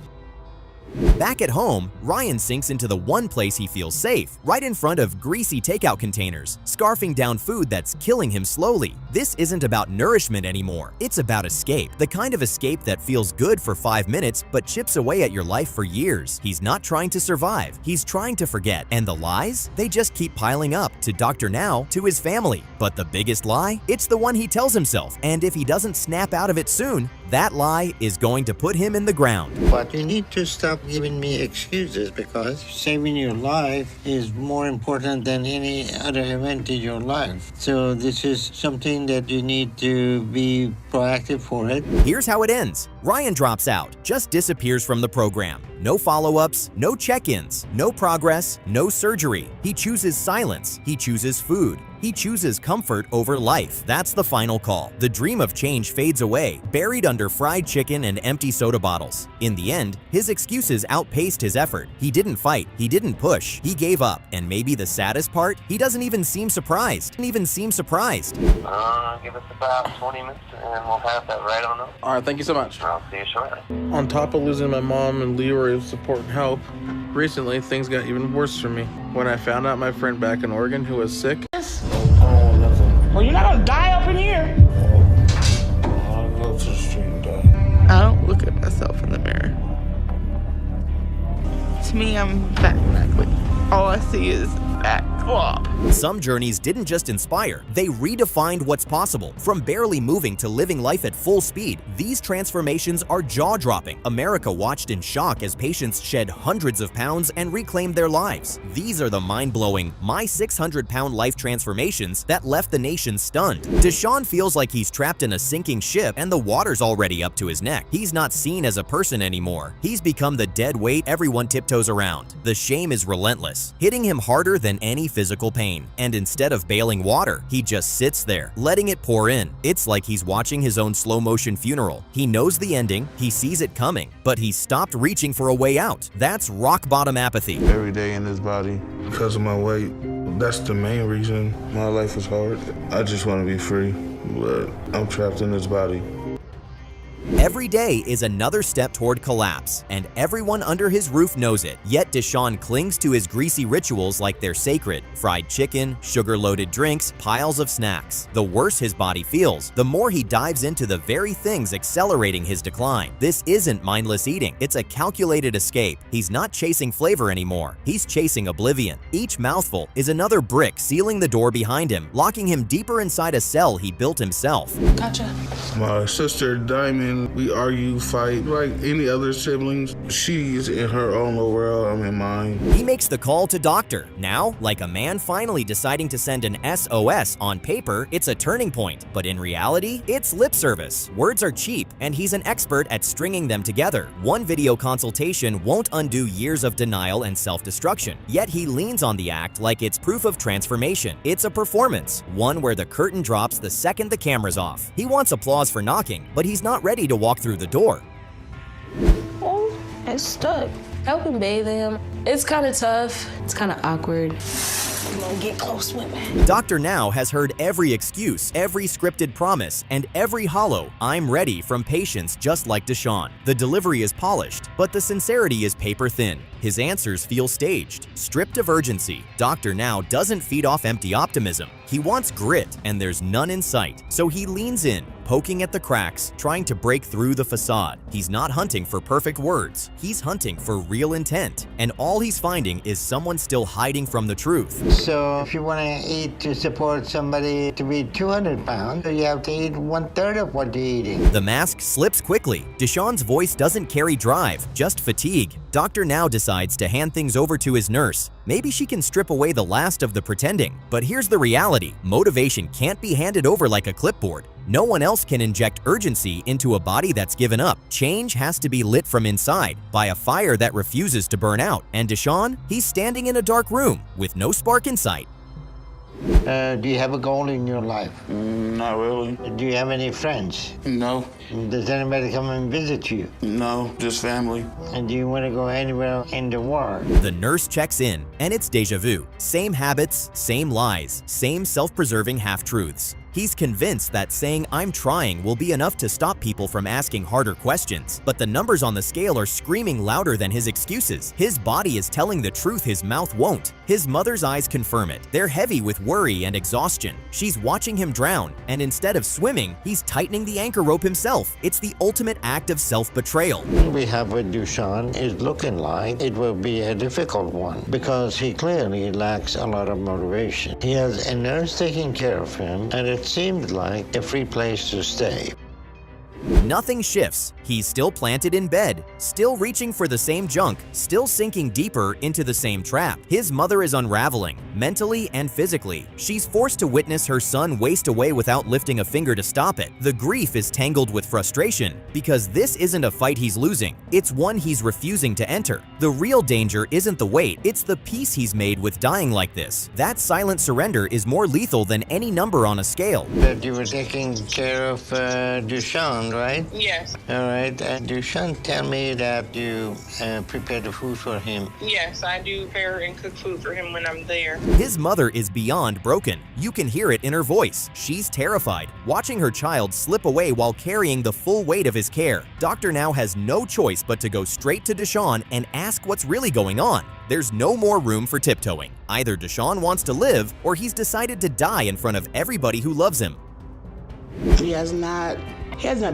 Back at home, Ryan sinks into the one place he feels safe, right in front of greasy takeout containers, scarfing down food that's killing him slowly. This isn't about nourishment anymore, it's about escape. The kind of escape that feels good for 5 minutes but chips away at your life for years. He's not trying to survive, he's trying to forget. And the lies? They just keep piling up, to Dr. Now, to his family. But the biggest lie? It's the one he tells himself, and if he doesn't snap out of it soon, that lie is going to put him in the ground. But you need to stop giving me excuses, because saving your life is more important than any other event in your life. So this is something that you need to be proactive for it. Here's how it ends. Ryan drops out, just disappears from the program. No follow-ups, no check-ins, no progress, no surgery. He chooses silence. He chooses food. He chooses comfort over life. That's the final call. The dream of change fades away, buried under fried chicken and empty soda bottles. In the end, his excuses outpaced his effort. He didn't fight. He didn't push. He gave up. And maybe the saddest part? He doesn't even seem surprised. Give us about 20 minutes and we'll have that right on up. All right, thank you so much. I'll see you shortly. On top of losing my mom and Leroy's support and help, recently things got even worse for me. When I found out my friend back in Oregon who was sick. Well, you're not gonna die up in here. I'll go to the street and die. I don't look at myself in the mirror. To me, I'm fat and ugly. All I see is fat glop. Some journeys didn't just inspire, they redefined what's possible. From barely moving to living life at full speed, these transformations are jaw-dropping. America watched in shock as patients shed hundreds of pounds and reclaimed their lives. These are the mind-blowing, my 600-pound life transformations that left the nation stunned. Deshawn feels like he's trapped in a sinking ship and the water's already up to his neck. He's not seen as a person anymore. He's become the dead weight everyone tiptoes around. The shame is relentless, hitting him harder than any physical pain. And instead of bailing water, he just sits there, letting it pour in. It's like he's watching his own slow-motion funeral. He knows the ending, he sees it coming, but he stopped reaching for a way out. That's rock-bottom apathy. Every day in this body, because of my weight, that's the main reason my life is hard. I just want to be free, but I'm trapped in this body. Every day is another step toward collapse, and everyone under his roof knows it. Yet Deshawn clings to his greasy rituals like they're sacred. Fried chicken, sugar-loaded drinks, piles of snacks. The worse his body feels, the more he dives into the very things accelerating his decline. This isn't mindless eating. It's a calculated escape. He's not chasing flavor anymore. He's chasing oblivion. Each mouthful is another brick sealing the door behind him, locking him deeper inside a cell he built himself. Gotcha. My sister, Diamond, we argue, fight, like any other siblings. She's in her own little world, I'm in mine. He makes the call to doctor. Now, like a man finally deciding to send an SOS on paper, it's a turning point. But in reality, it's lip service. Words are cheap, and he's an expert at stringing them together. One video consultation won't undo years of denial and self-destruction. Yet he leans on the act like it's proof of transformation. It's a performance, one where the curtain drops the second the camera's off. He wants applause for knocking, but he's not ready to walk through the door. Oh, it's stuck. Helping bathe him. It's kind of tough. It's kind of awkward. Come on, get close with me. Dr. Now has heard every excuse, every scripted promise, and every hollow "I'm ready" from patients just like Deshawn. The delivery is polished, but the sincerity is paper thin. His answers feel staged, stripped of urgency. Dr. Now doesn't feed off empty optimism. He wants grit, and there's none in sight. So he leans in, poking at the cracks, trying to break through the facade. He's not hunting for perfect words. He's hunting for real intent. And all he's finding is someone still hiding from the truth. So if you want to eat to support somebody to be 200 pounds, you have to eat 1/3 of what you're eating. The mask slips quickly. Deshawn's voice doesn't carry drive, just fatigue. Dr. Now decides to hand things over to his nurse. Maybe she can strip away the last of the pretending. But here's the reality. Motivation can't be handed over like a clipboard. No one else can inject urgency into a body that's given up. Change has to be lit from inside by a fire that refuses to burn out. And Deshawn, he's standing in a dark room with no spark in sight. Do you have a goal in your life? Not really. Do you have any friends? No. Does anybody come and visit you? No, just family. And do you want to go anywhere in the world? The nurse checks in, and it's deja vu. Same habits, same lies, same self-preserving half-truths. He's convinced that saying "I'm trying" will be enough to stop people from asking harder questions. But the numbers on the scale are screaming louder than his excuses. His body is telling the truth his mouth won't. His mother's eyes confirm it. They're heavy with worry and exhaustion. She's watching him drown, and instead of swimming, he's tightening the anchor rope himself. It's the ultimate act of self-betrayal. What we have with Deshawn is looking like it will be a difficult one because he clearly lacks a lot of motivation. He has a nurse taking care of him, and it seemed like a free place to stay. Nothing shifts. He's still planted in bed, still reaching for the same junk, still sinking deeper into the same trap. His mother is unraveling, mentally and physically. She's forced to witness her son waste away without lifting a finger to stop it. The grief is tangled with frustration, because this isn't a fight he's losing. It's one he's refusing to enter. The real danger isn't the weight, it's the peace he's made with dying like this. That silent surrender is more lethal than any number on a scale. That you were taking care of Deshawn, right? Yes. All right. Deshawn, tell me that you prepare the food for him. Yes, I do prepare and cook food for him when I'm there. His mother is beyond broken. You can hear it in her voice. She's terrified, watching her child slip away while carrying the full weight of his care. Dr. Now has no choice but to go straight to Deshawn and ask what's really going on. There's no more room for tiptoeing. Either Deshawn wants to live, or he's decided to die in front of everybody who loves him. He has not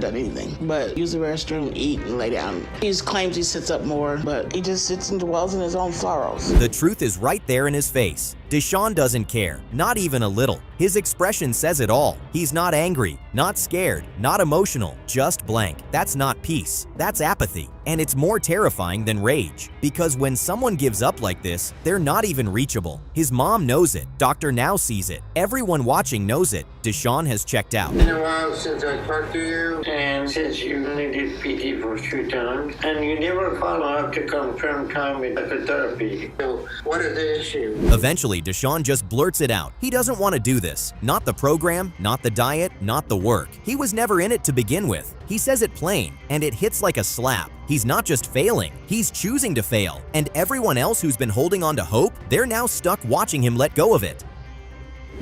done anything but use the restroom, eat, and lay down. He just claims he sits up more, but he just sits and dwells in his own sorrows. The truth is right there in his face. Deshawn doesn't care, not even a little. His expression says it all. He's not angry, not scared, not emotional, just blank. That's not peace, that's apathy. And it's more terrifying than rage. Because when someone gives up like this, they're not even reachable. His mom knows it, Dr. Now sees it, everyone watching knows it. Deshawn has checked out. It's been a while since I talked to you and says you only did PT for 2 times, and you never follow up to confirm time with therapy. So what is the issue? Eventually, Deshawn just blurts it out. He doesn't want to do this. Not the program, not the diet, not the work. He was never in it to begin with. He says it plain, and it hits like a slap. He's not just failing, he's choosing to fail. And everyone else who's been holding on to hope, they're now stuck watching him let go of it.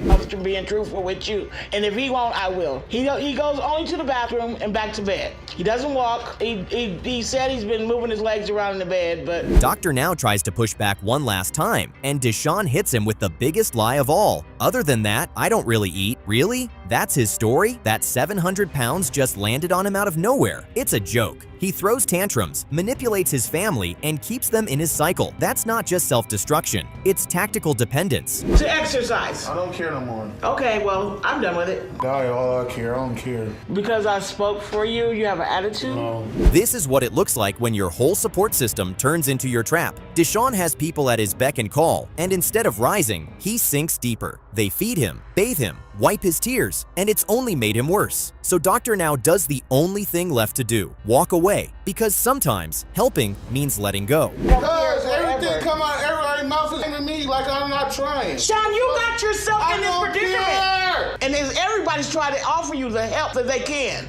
I'm just being truthful with you, and if he won't, I will. He goes only to the bathroom and back to bed. He doesn't walk. He said he's been moving his legs around in the bed, but... Doctor now tries to push back one last time, and Deshawn hits him with the biggest lie of all. Other than that, I don't really eat. Really? That's his story? That 700 pounds just landed on him out of nowhere? It's a joke. He throws tantrums, manipulates his family, and keeps them in his cycle. That's not just self-destruction, it's tactical dependence. To exercise. I don't care no more. Okay, well, I'm done with it. That's all I care. I don't care. Because I spoke for you, you have an attitude? No. This is what it looks like when your whole support system turns into your trap. Deshawn has people at his beck and call, and instead of rising, he sinks deeper. They feed him, bathe him, wipe his tears, and it's only made him worse. So Doctor now does the only thing left to do, walk away, because sometimes helping means letting go. Because everything come out, everybody's mouth is into me like I'm not trying. Sean, you got yourself in this predicament. Care. And everybody's trying to offer you the help that they can.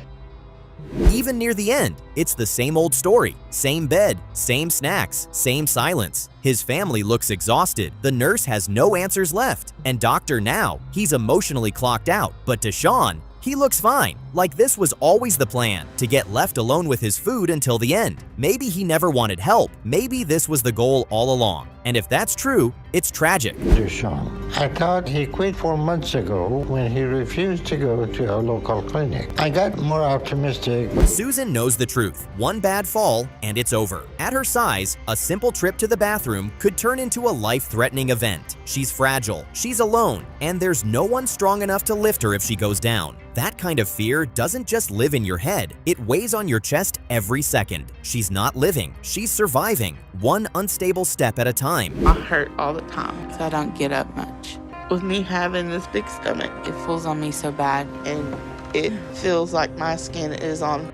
Even near the end, it's the same old story. Same bed, same snacks, same silence. His family looks exhausted. The nurse has no answers left. And Doctor now, he's emotionally clocked out. But Deshawn, he looks fine. Like this was always the plan, to get left alone with his food until the end. Maybe he never wanted help. Maybe this was the goal all along. And if that's true, it's tragic. Deshawn, I thought he quit 4 months ago when he refused to go to a local clinic. I got more optimistic. Susan knows the truth. One bad fall, and it's over. At her size, a simple trip to the bathroom could turn into a life-threatening event. She's fragile, she's alone, and there's no one strong enough to lift her if she goes down. That kind of fear doesn't just live in your head, it weighs on your chest every second. She's not living, she's surviving, one unstable step at a time. I hurt all the time, so I don't get up much. With me having this big stomach, it pulls on me so bad, and it feels like my skin is on.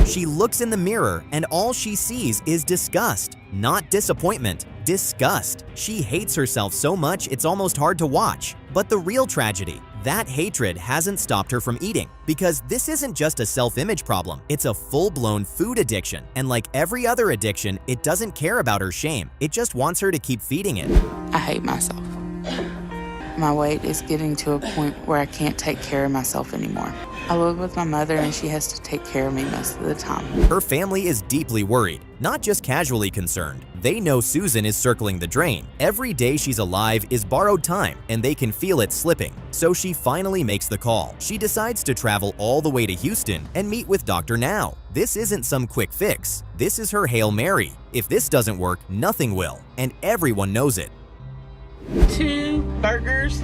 She looks in the mirror, and all she sees is disgust, not disappointment. Disgust. She hates herself so much it's almost hard to watch. But the real tragedy, that hatred hasn't stopped her from eating, because this isn't just a self-image problem, it's a full-blown food addiction. And like every other addiction, it doesn't care about her shame, it just wants her to keep feeding it. I hate myself. My weight is getting to a point where I can't take care of myself anymore. I live with my mother and she has to take care of me most of the time. Her family is deeply worried, not just casually concerned. They know Susan is circling the drain. Every day she's alive is borrowed time, and they can feel it slipping. So she finally makes the call. She decides to travel all the way to Houston and meet with Doctor now. This isn't some quick fix. This is her Hail Mary. If this doesn't work, nothing will, and everyone knows it. 2 burgers,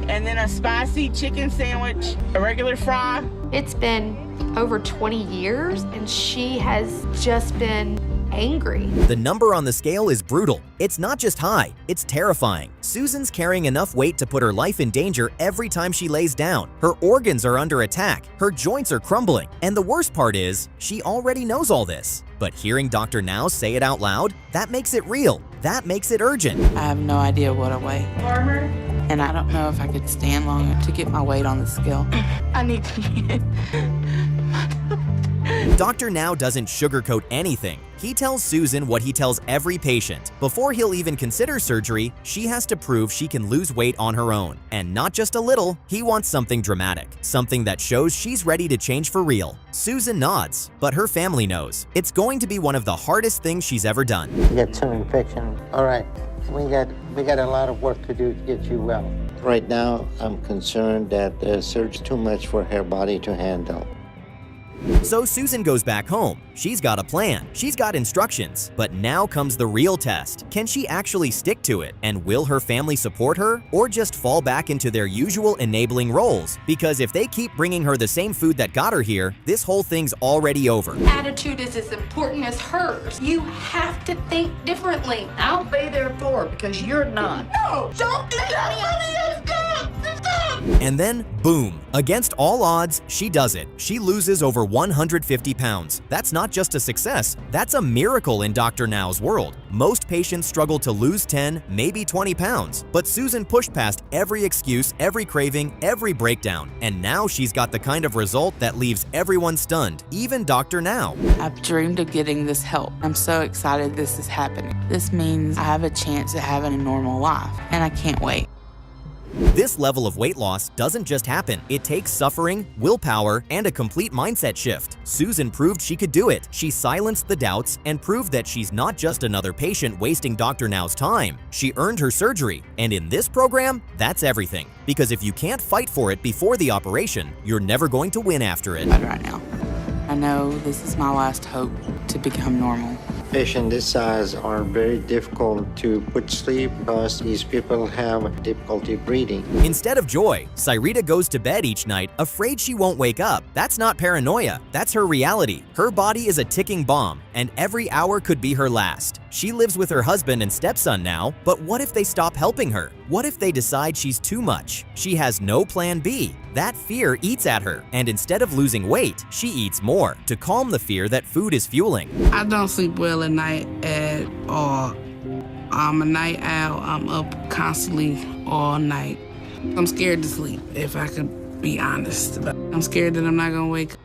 and then a spicy chicken sandwich, a regular fry. It's been over 20 years, and she has just been angry. The number on the scale is brutal. It's not just high, it's terrifying. Susan's carrying enough weight to put her life in danger every time she lays down. Her organs are under attack, her joints are crumbling, and the worst part is, she already knows all this. But hearing Dr. Now say it out loud, that makes it real. That makes it urgent. I have no idea what I weigh. Farmer? And I don't know if I could stand long enough to get my weight on the scale. I need to get... Dr. Now doesn't sugarcoat anything. He tells Susan what he tells every patient. Before he'll even consider surgery, she has to prove she can lose weight on her own. And not just a little, he wants something dramatic. Something that shows she's ready to change for real. Susan nods, but her family knows. It's going to be one of the hardest things she's ever done. You got some infection. All right, we got a lot of work to do to get you well. Right now, I'm concerned that the surge's too much for her body to handle. So Susan goes back home. She's got a plan. She's got instructions. But now comes the real test. Can she actually stick to it? And will her family support her? Or just fall back into their usual enabling roles? Because if they keep bringing her the same food that got her here, this whole thing's already over. Attitude is as important as hers. You have to think differently. I'll be there for her because you're not. No, don't do that, honey. Stop. And then, boom, against all odds, she does it. She loses over 150 pounds. That's not just a success, that's a miracle in Dr. Now's world. Most patients struggle to lose 10, maybe 20 pounds, but Susan pushed past every excuse, every craving, every breakdown, and now she's got the kind of result that leaves everyone stunned, even Dr. Now. I've dreamed of getting this help. I'm so excited this is happening. This means I have a chance at having a normal life, and I can't wait. This level of weight loss doesn't just happen. It takes suffering, willpower, and a complete mindset shift. Susan proved she could do it. She silenced the doubts and proved that she's not just another patient wasting Dr. Now's time. She earned her surgery, and in this program, that's everything. Because if you can't fight for it before the operation, you're never going to win after it. Right now, I know this is my last hope to become normal. Patients this size are very difficult to put to sleep because these people have difficulty breathing. Instead of joy, Syreeta goes to bed each night afraid she won't wake up. That's not paranoia, that's her reality. Her body is a ticking bomb, and every hour could be her last. She lives with her husband and stepson now, but what if they stop helping her? What if they decide she's too much? She has no plan B. That fear eats at her, and instead of losing weight, she eats more to calm the fear that food is fueling. I don't sleep well at night at all. I'm a night owl. I'm up constantly all night. I'm scared to sleep, if I could be honest. I'm scared that I'm not gonna wake up.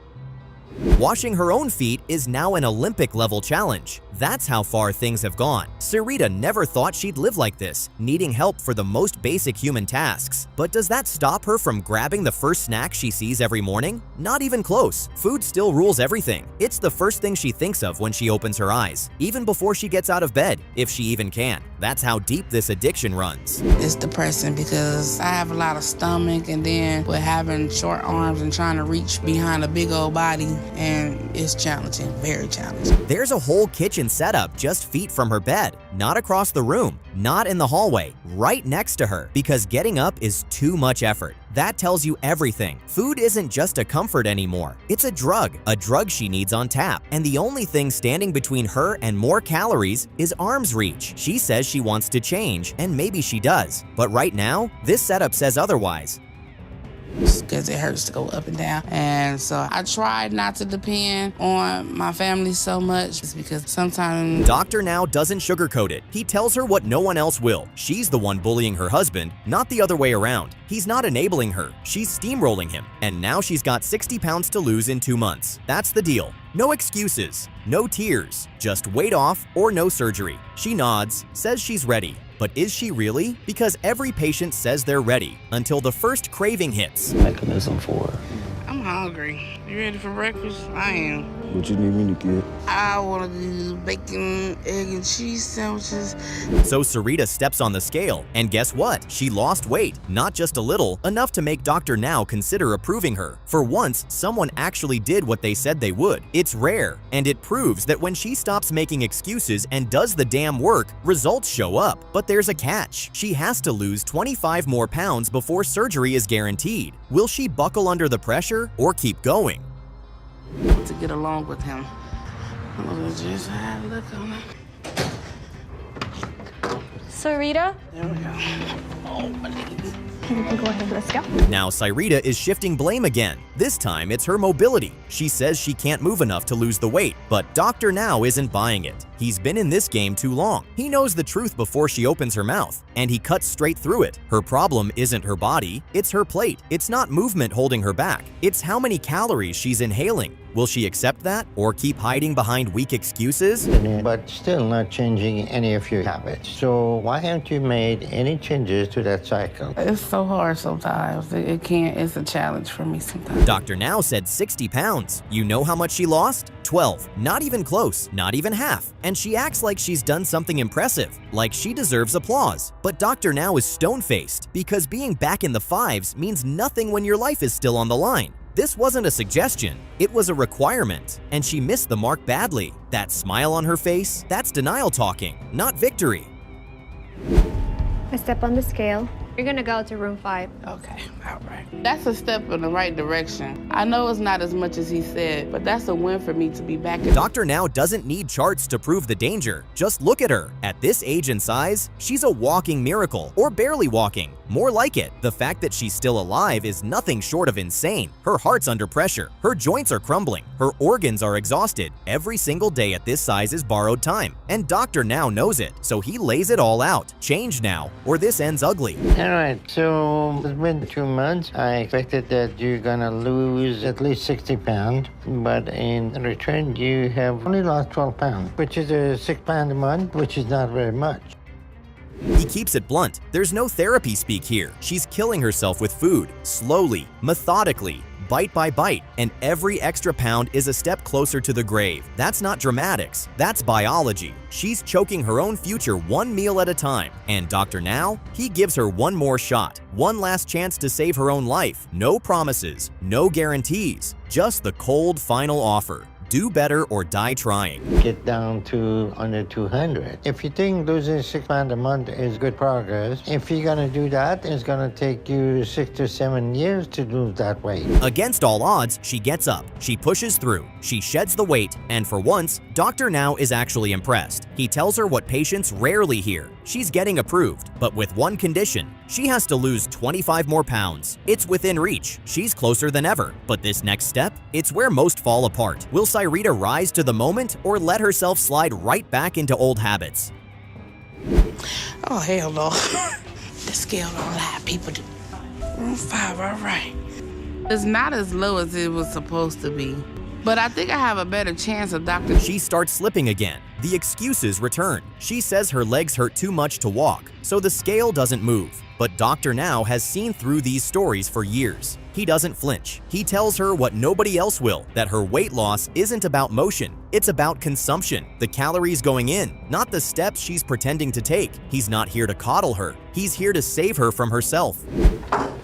Washing her own feet is now an Olympic-level challenge. That's how far things have gone. Syreeta never thought she'd live like this, needing help for the most basic human tasks. But does that stop her from grabbing the first snack she sees every morning? Not even close. Food still rules everything. It's the first thing she thinks of when she opens her eyes, even before she gets out of bed, if she even can. That's how deep this addiction runs. It's depressing because I have a lot of stomach, and then with having short arms and trying to reach behind a big old body, and it's challenging, very challenging. There's a whole kitchen setup just feet from her bed, not across the room, not in the hallway, right next to her, because getting up is too much effort. That tells you everything. Food isn't just a comfort anymore. It's a drug she needs on tap. And the only thing standing between her and more calories is arm's reach. She says she wants to change, and maybe she does. But right now, this setup says otherwise. Because it hurts to go up and down. And so I tried not to depend on my family so much, just because sometimes... Dr. Now doesn't sugarcoat it. He tells her what no one else will. She's the one bullying her husband, not the other way around. He's not enabling her. She's steamrolling him. And now she's got 60 pounds to lose in 2 months. That's the deal. No excuses, no tears, just weight off or no surgery. She nods, says she's ready. But is she really? Because every patient says they're ready until the first craving hits. Mechanism for it. I'm hungry. You ready for breakfast? I am. What you need me to get? I want to do bacon, egg, and cheese sandwiches. So Syreeta steps on the scale, and guess what? She lost weight, not just a little, enough to make Dr. Now consider approving her. For once, someone actually did what they said they would. It's rare, and it proves that when she stops making excuses and does the damn work, results show up. But there's a catch. She has to lose 25 more pounds before surgery is guaranteed. Will she buckle under the pressure or keep going? To get along with him. I'm gonna just have a look on him. Syreeta? There we go. Oh, my goodness. Go ahead, let's go. Now Syreeta is shifting blame again. This time it's her mobility. She says she can't move enough to lose the weight, but Dr. Now isn't buying it. He's been in this game too long. He knows the truth before she opens her mouth, and he cuts straight through it. Her problem isn't her body, it's her plate. It's not movement holding her back. It's how many calories she's inhaling. Will she accept that or keep hiding behind weak excuses? But still not changing any of your habits. So why haven't you made any changes to that cycle? It's so hard sometimes. It's a challenge for me sometimes. Dr. Now said 60 pounds. You know how much she lost? 12. Not even close, not even half. And she acts like she's done something impressive, like she deserves applause. But Dr. Now is stone-faced, because being back in the fives means nothing when your life is still on the line. This wasn't a suggestion, it was a requirement, and she missed the mark badly. That smile on her face, that's denial talking, not victory. I step on the scale. You're gonna go to room 5. Okay, all right. That's a step in the right direction. I know it's not as much as he said, but that's a win for me to be back in. Dr. Now doesn't need charts to prove the danger. Just look at her. At this age and size, she's a walking miracle, or barely walking. More like it. The fact that she's still alive is nothing short of insane. Her heart's under pressure. Her joints are crumbling. Her organs are exhausted. Every single day at this size is borrowed time. And Dr. Now knows it, so he lays it all out. Change now, or this ends ugly. All right, so it's been 2 months. I expected that you're gonna lose at least 60 pounds, but in return, you have only lost 12 pounds, which is a 6 pound a month, which is not very much. He keeps it blunt. There's no therapy speak here. She's killing herself with food, slowly, methodically, bite by bite, and every extra pound is a step closer to the grave. That's not dramatics, that's biology. She's choking her own future one meal at a time. And Dr. Now, he gives her one more shot, one last chance to save her own life. No promises, no guarantees, just the cold final offer. Do better or die trying. Get down to under 200. If you think losing 6 pounds a month is good progress, if you're gonna do that, it's gonna take you 6 to 7 years to lose that weight. Against all odds, she gets up, she pushes through, she sheds the weight, and for once, Dr. Now is actually impressed. He tells her what patients rarely hear. She's getting approved, but with one condition. She has to lose 25 more pounds. It's within reach. She's closer than ever. But this next step, it's where most fall apart. Will Syreeta rise to the moment or let herself slide right back into old habits? Oh, hell no. The scale don't lie, people do. Room 5, all right. It's not as low as it was supposed to be, but I think I have a better chance of Dr. She starts slipping again. The excuses return. She says her legs hurt too much to walk, so the scale doesn't move. But Dr. Now has seen through these stories for years. He doesn't flinch. He tells her what nobody else will, that her weight loss isn't about motion. It's about consumption, the calories going in, not the steps she's pretending to take. He's not here to coddle her. He's here to save her from herself.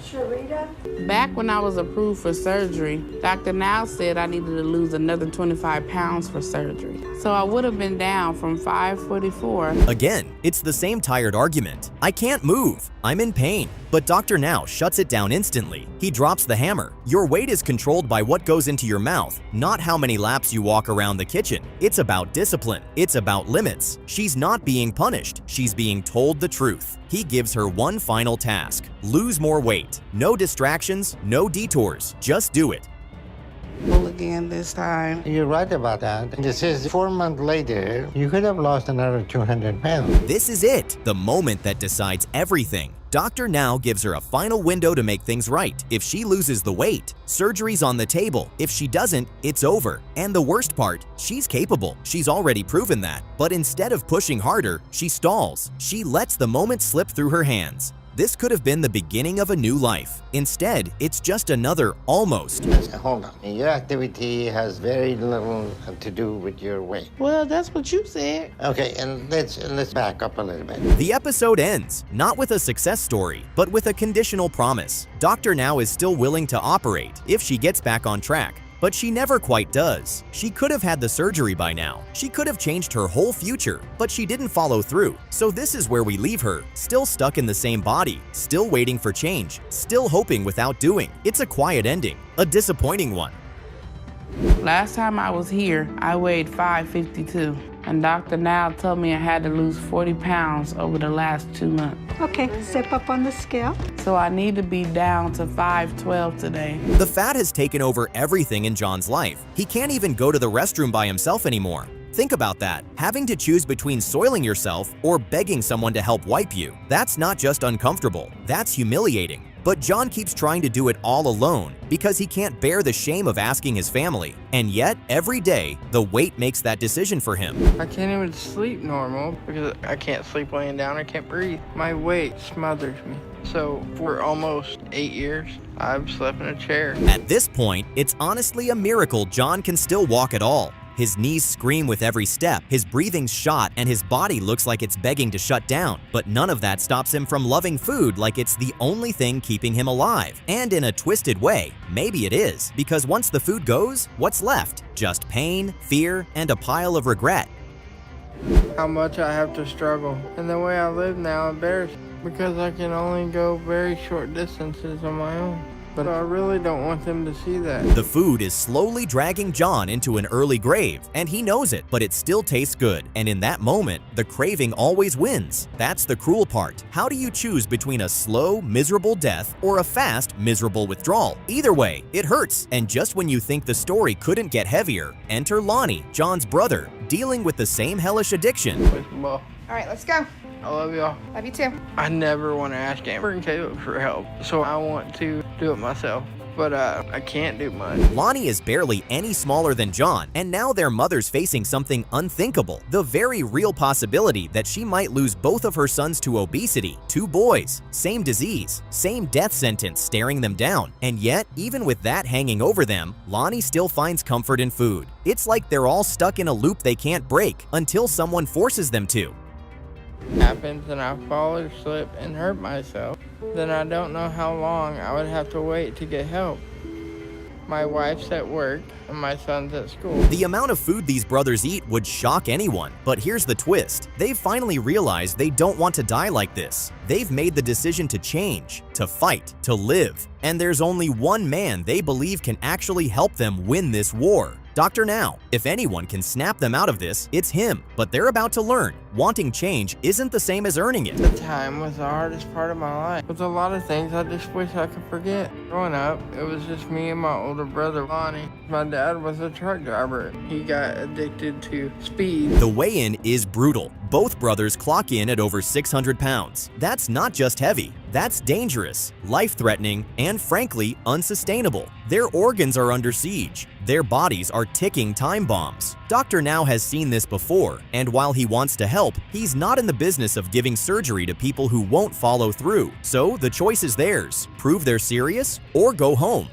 Syreeta? Back when I was approved for surgery, Dr. Now said I needed to lose another 25 pounds for surgery. So I would have been down from 544. Again, it's the same tired argument. I can't move. I'm in pain. But Dr. Now shuts it down instantly. He drops the hammer. Your weight is controlled by what goes into your mouth, not how many laps you walk around the kitchen. It's about discipline. It's about limits. She's not being punished. She's being told the truth. He gives her one final task. Lose more weight. No distractions, no detours. Just do it. Pull again this time. You're right about that. This is 4 months later, you could have lost another 200 pounds. This is it, the moment that decides everything. Dr. Now gives her a final window to make things right. If she loses the weight, surgery's on the table. If she doesn't, it's over. And the worst part, she's capable. She's already proven that. But instead of pushing harder, she stalls. She lets the moment slip through her hands. This could have been the beginning of a new life. Instead, it's just another almost. Hold on. Your activity has very little to do with your weight. Well, that's what you said. Okay, and let's back up a little bit. The episode ends, not with a success story, but with a conditional promise. Dr. Now is still willing to operate if she gets back on track. But she never quite does. She could have had the surgery by now. She could have changed her whole future, but she didn't follow through. So this is where we leave her, still stuck in the same body, still waiting for change, still hoping without doing. It's a quiet ending, a disappointing one. Last time I was here, I weighed 552, and Dr. Now told me I had to lose 40 pounds over the last 2 months. Okay, step up on the scale. So I need to be down to 512 today. The fat has taken over everything in John's life. He can't even go to the restroom by himself anymore. Think about that. Having to choose between soiling yourself or begging someone to help wipe you. That's not just uncomfortable, that's humiliating. But John keeps trying to do it all alone because he can't bear the shame of asking his family. And yet, every day, the weight makes that decision for him. I can't even sleep normal because I can't sleep laying down. I can't breathe. My weight smothers me. So for almost 8 years, I've slept in a chair. At this point, it's honestly a miracle John can still walk at all. His knees scream with every step, his breathing's shot, and his body looks like it's begging to shut down. But none of that stops him from loving food like it's the only thing keeping him alive. And in a twisted way, maybe it is, because once the food goes, what's left? Just pain, fear, and a pile of regret. How much I have to struggle, and the way I live now embarrasses me. because I can only go very short distances on my own. But I really don't want them to see that. The food is slowly dragging John into an early grave, and he knows it, but it still tastes good. And in that moment, the craving always wins. That's the cruel part. How do you choose between a slow, miserable death or a fast, miserable withdrawal? Either way, it hurts. And just when you think the story couldn't get heavier, enter Lonnie, John's brother, dealing with the same hellish addiction. All right, let's go. I love y'all. Love you too. I never want to ask Amber and Caleb for help, so I want to do it myself. But I can't do much. Lonnie is barely any smaller than John, and now their mother's facing something unthinkable. The very real possibility that she might lose both of her sons to obesity. 2 boys, same disease, same death sentence staring them down. And yet, even with that hanging over them, Lonnie still finds comfort in food. It's like they're all stuck in a loop they can't break until someone forces them to. Happens and I fall or slip and hurt myself, then I don't know how long I would have to wait to get help. My wife's at work and my son's at school. The amount of food these brothers eat would shock anyone, but here's the twist. They've finally realized they don't want to die like this. They've made the decision to change, to fight, to live, and there's only one man they believe can actually help them win this war. Dr. Now. If anyone can snap them out of this, it's him. But they're about to learn. Wanting change isn't the same as earning it. The time was the hardest part of my life. With a lot of things I just wish I could forget. Growing up, it was just me and my older brother, Lonnie. My dad was a truck driver. He got addicted to speed. The weigh-in is brutal. Both brothers clock in at over 600 pounds. That's not just heavy. That's dangerous, life-threatening, and frankly, unsustainable. Their organs are under siege. Their bodies are ticking time bombs. Dr. Now has seen this before, and while he wants to help, he's not in the business of giving surgery to people who won't follow through. So the choice is theirs. Prove they're serious or go home.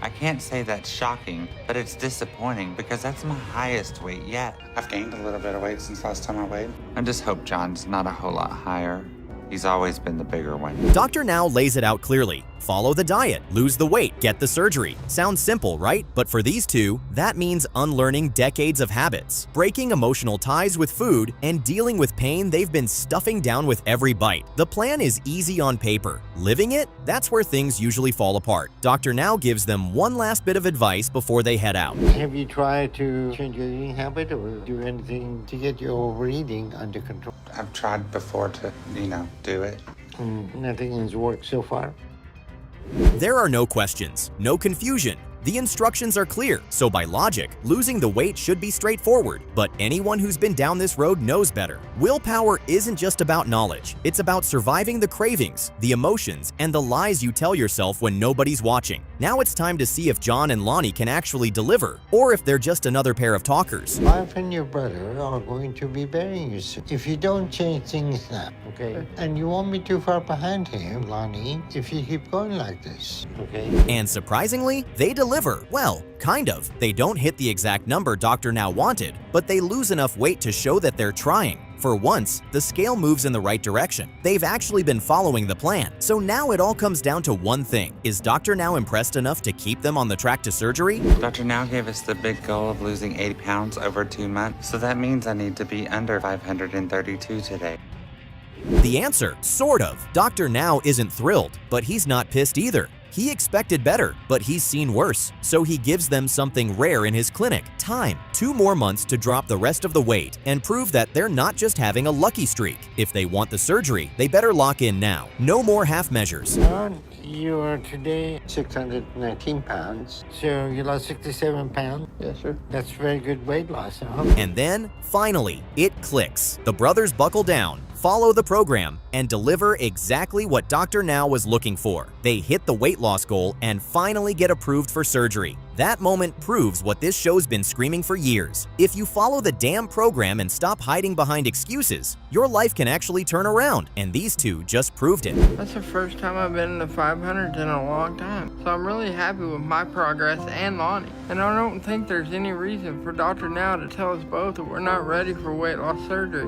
I can't say that's shocking, but it's disappointing because that's my highest weight yet. I've gained a little bit of weight since last time I weighed. I just hope John's not a whole lot higher. He's always been the bigger one. Dr. Now lays it out clearly. Follow the diet, lose the weight, get the surgery. Sounds simple, right? But for these two, that means unlearning decades of habits, breaking emotional ties with food, and dealing with pain they've been stuffing down with every bite. The plan is easy on paper. Living it? That's where things usually fall apart. Dr. Now gives them one last bit of advice before they head out. Have you tried to change your eating habit or do anything to get your overeating under control? I've tried before to, do it. Nothing has worked so far? There are no questions, no confusion. The instructions are clear, so by logic, losing the weight should be straightforward. But anyone who's been down this road knows better. Willpower isn't just about knowledge. It's about surviving the cravings, the emotions, and the lies you tell yourself when nobody's watching. Now it's time to see if John and Lonnie can actually deliver, or if they're just another pair of talkers. Wife and your brother are going to be burying you soon. If you don't change things now, okay? And you won't be too far behind him, Lonnie, if you keep going like this, okay? And surprisingly, they deliver. Well, kind of. They don't hit the exact number Dr. Now wanted, but they lose enough weight to show that they're trying. For once, the scale moves in the right direction. They've actually been following the plan. So now it all comes down to one thing. Is Dr. Now impressed enough to keep them on the track to surgery? Dr. Now gave us the big goal of losing 80 pounds over 2 months, so that means I need to be under 532 today. The answer, sort of. Dr. Now isn't thrilled, but he's not pissed either. He expected better, but he's seen worse. So he gives them something rare in his clinic, time. 2 more months to drop the rest of the weight and prove that they're not just having a lucky streak. If they want the surgery, they better lock in now. No more half measures. You are today 619 pounds, so you lost 67 pounds? Yes, sir. That's very good weight loss, huh? And then, finally, it clicks. The brothers buckle down, follow the program, and deliver exactly what Dr. Now was looking for. They hit the weight loss goal and finally get approved for surgery. That moment proves what this show's been screaming for years. If you follow the damn program and stop hiding behind excuses, your life can actually turn around, and these two just proved it. That's the first time I've been in the 500s in a long time, so I'm really happy with my progress and Lonnie. And I don't think there's any reason for Dr. Now to tell us both that we're not ready for weight loss surgery.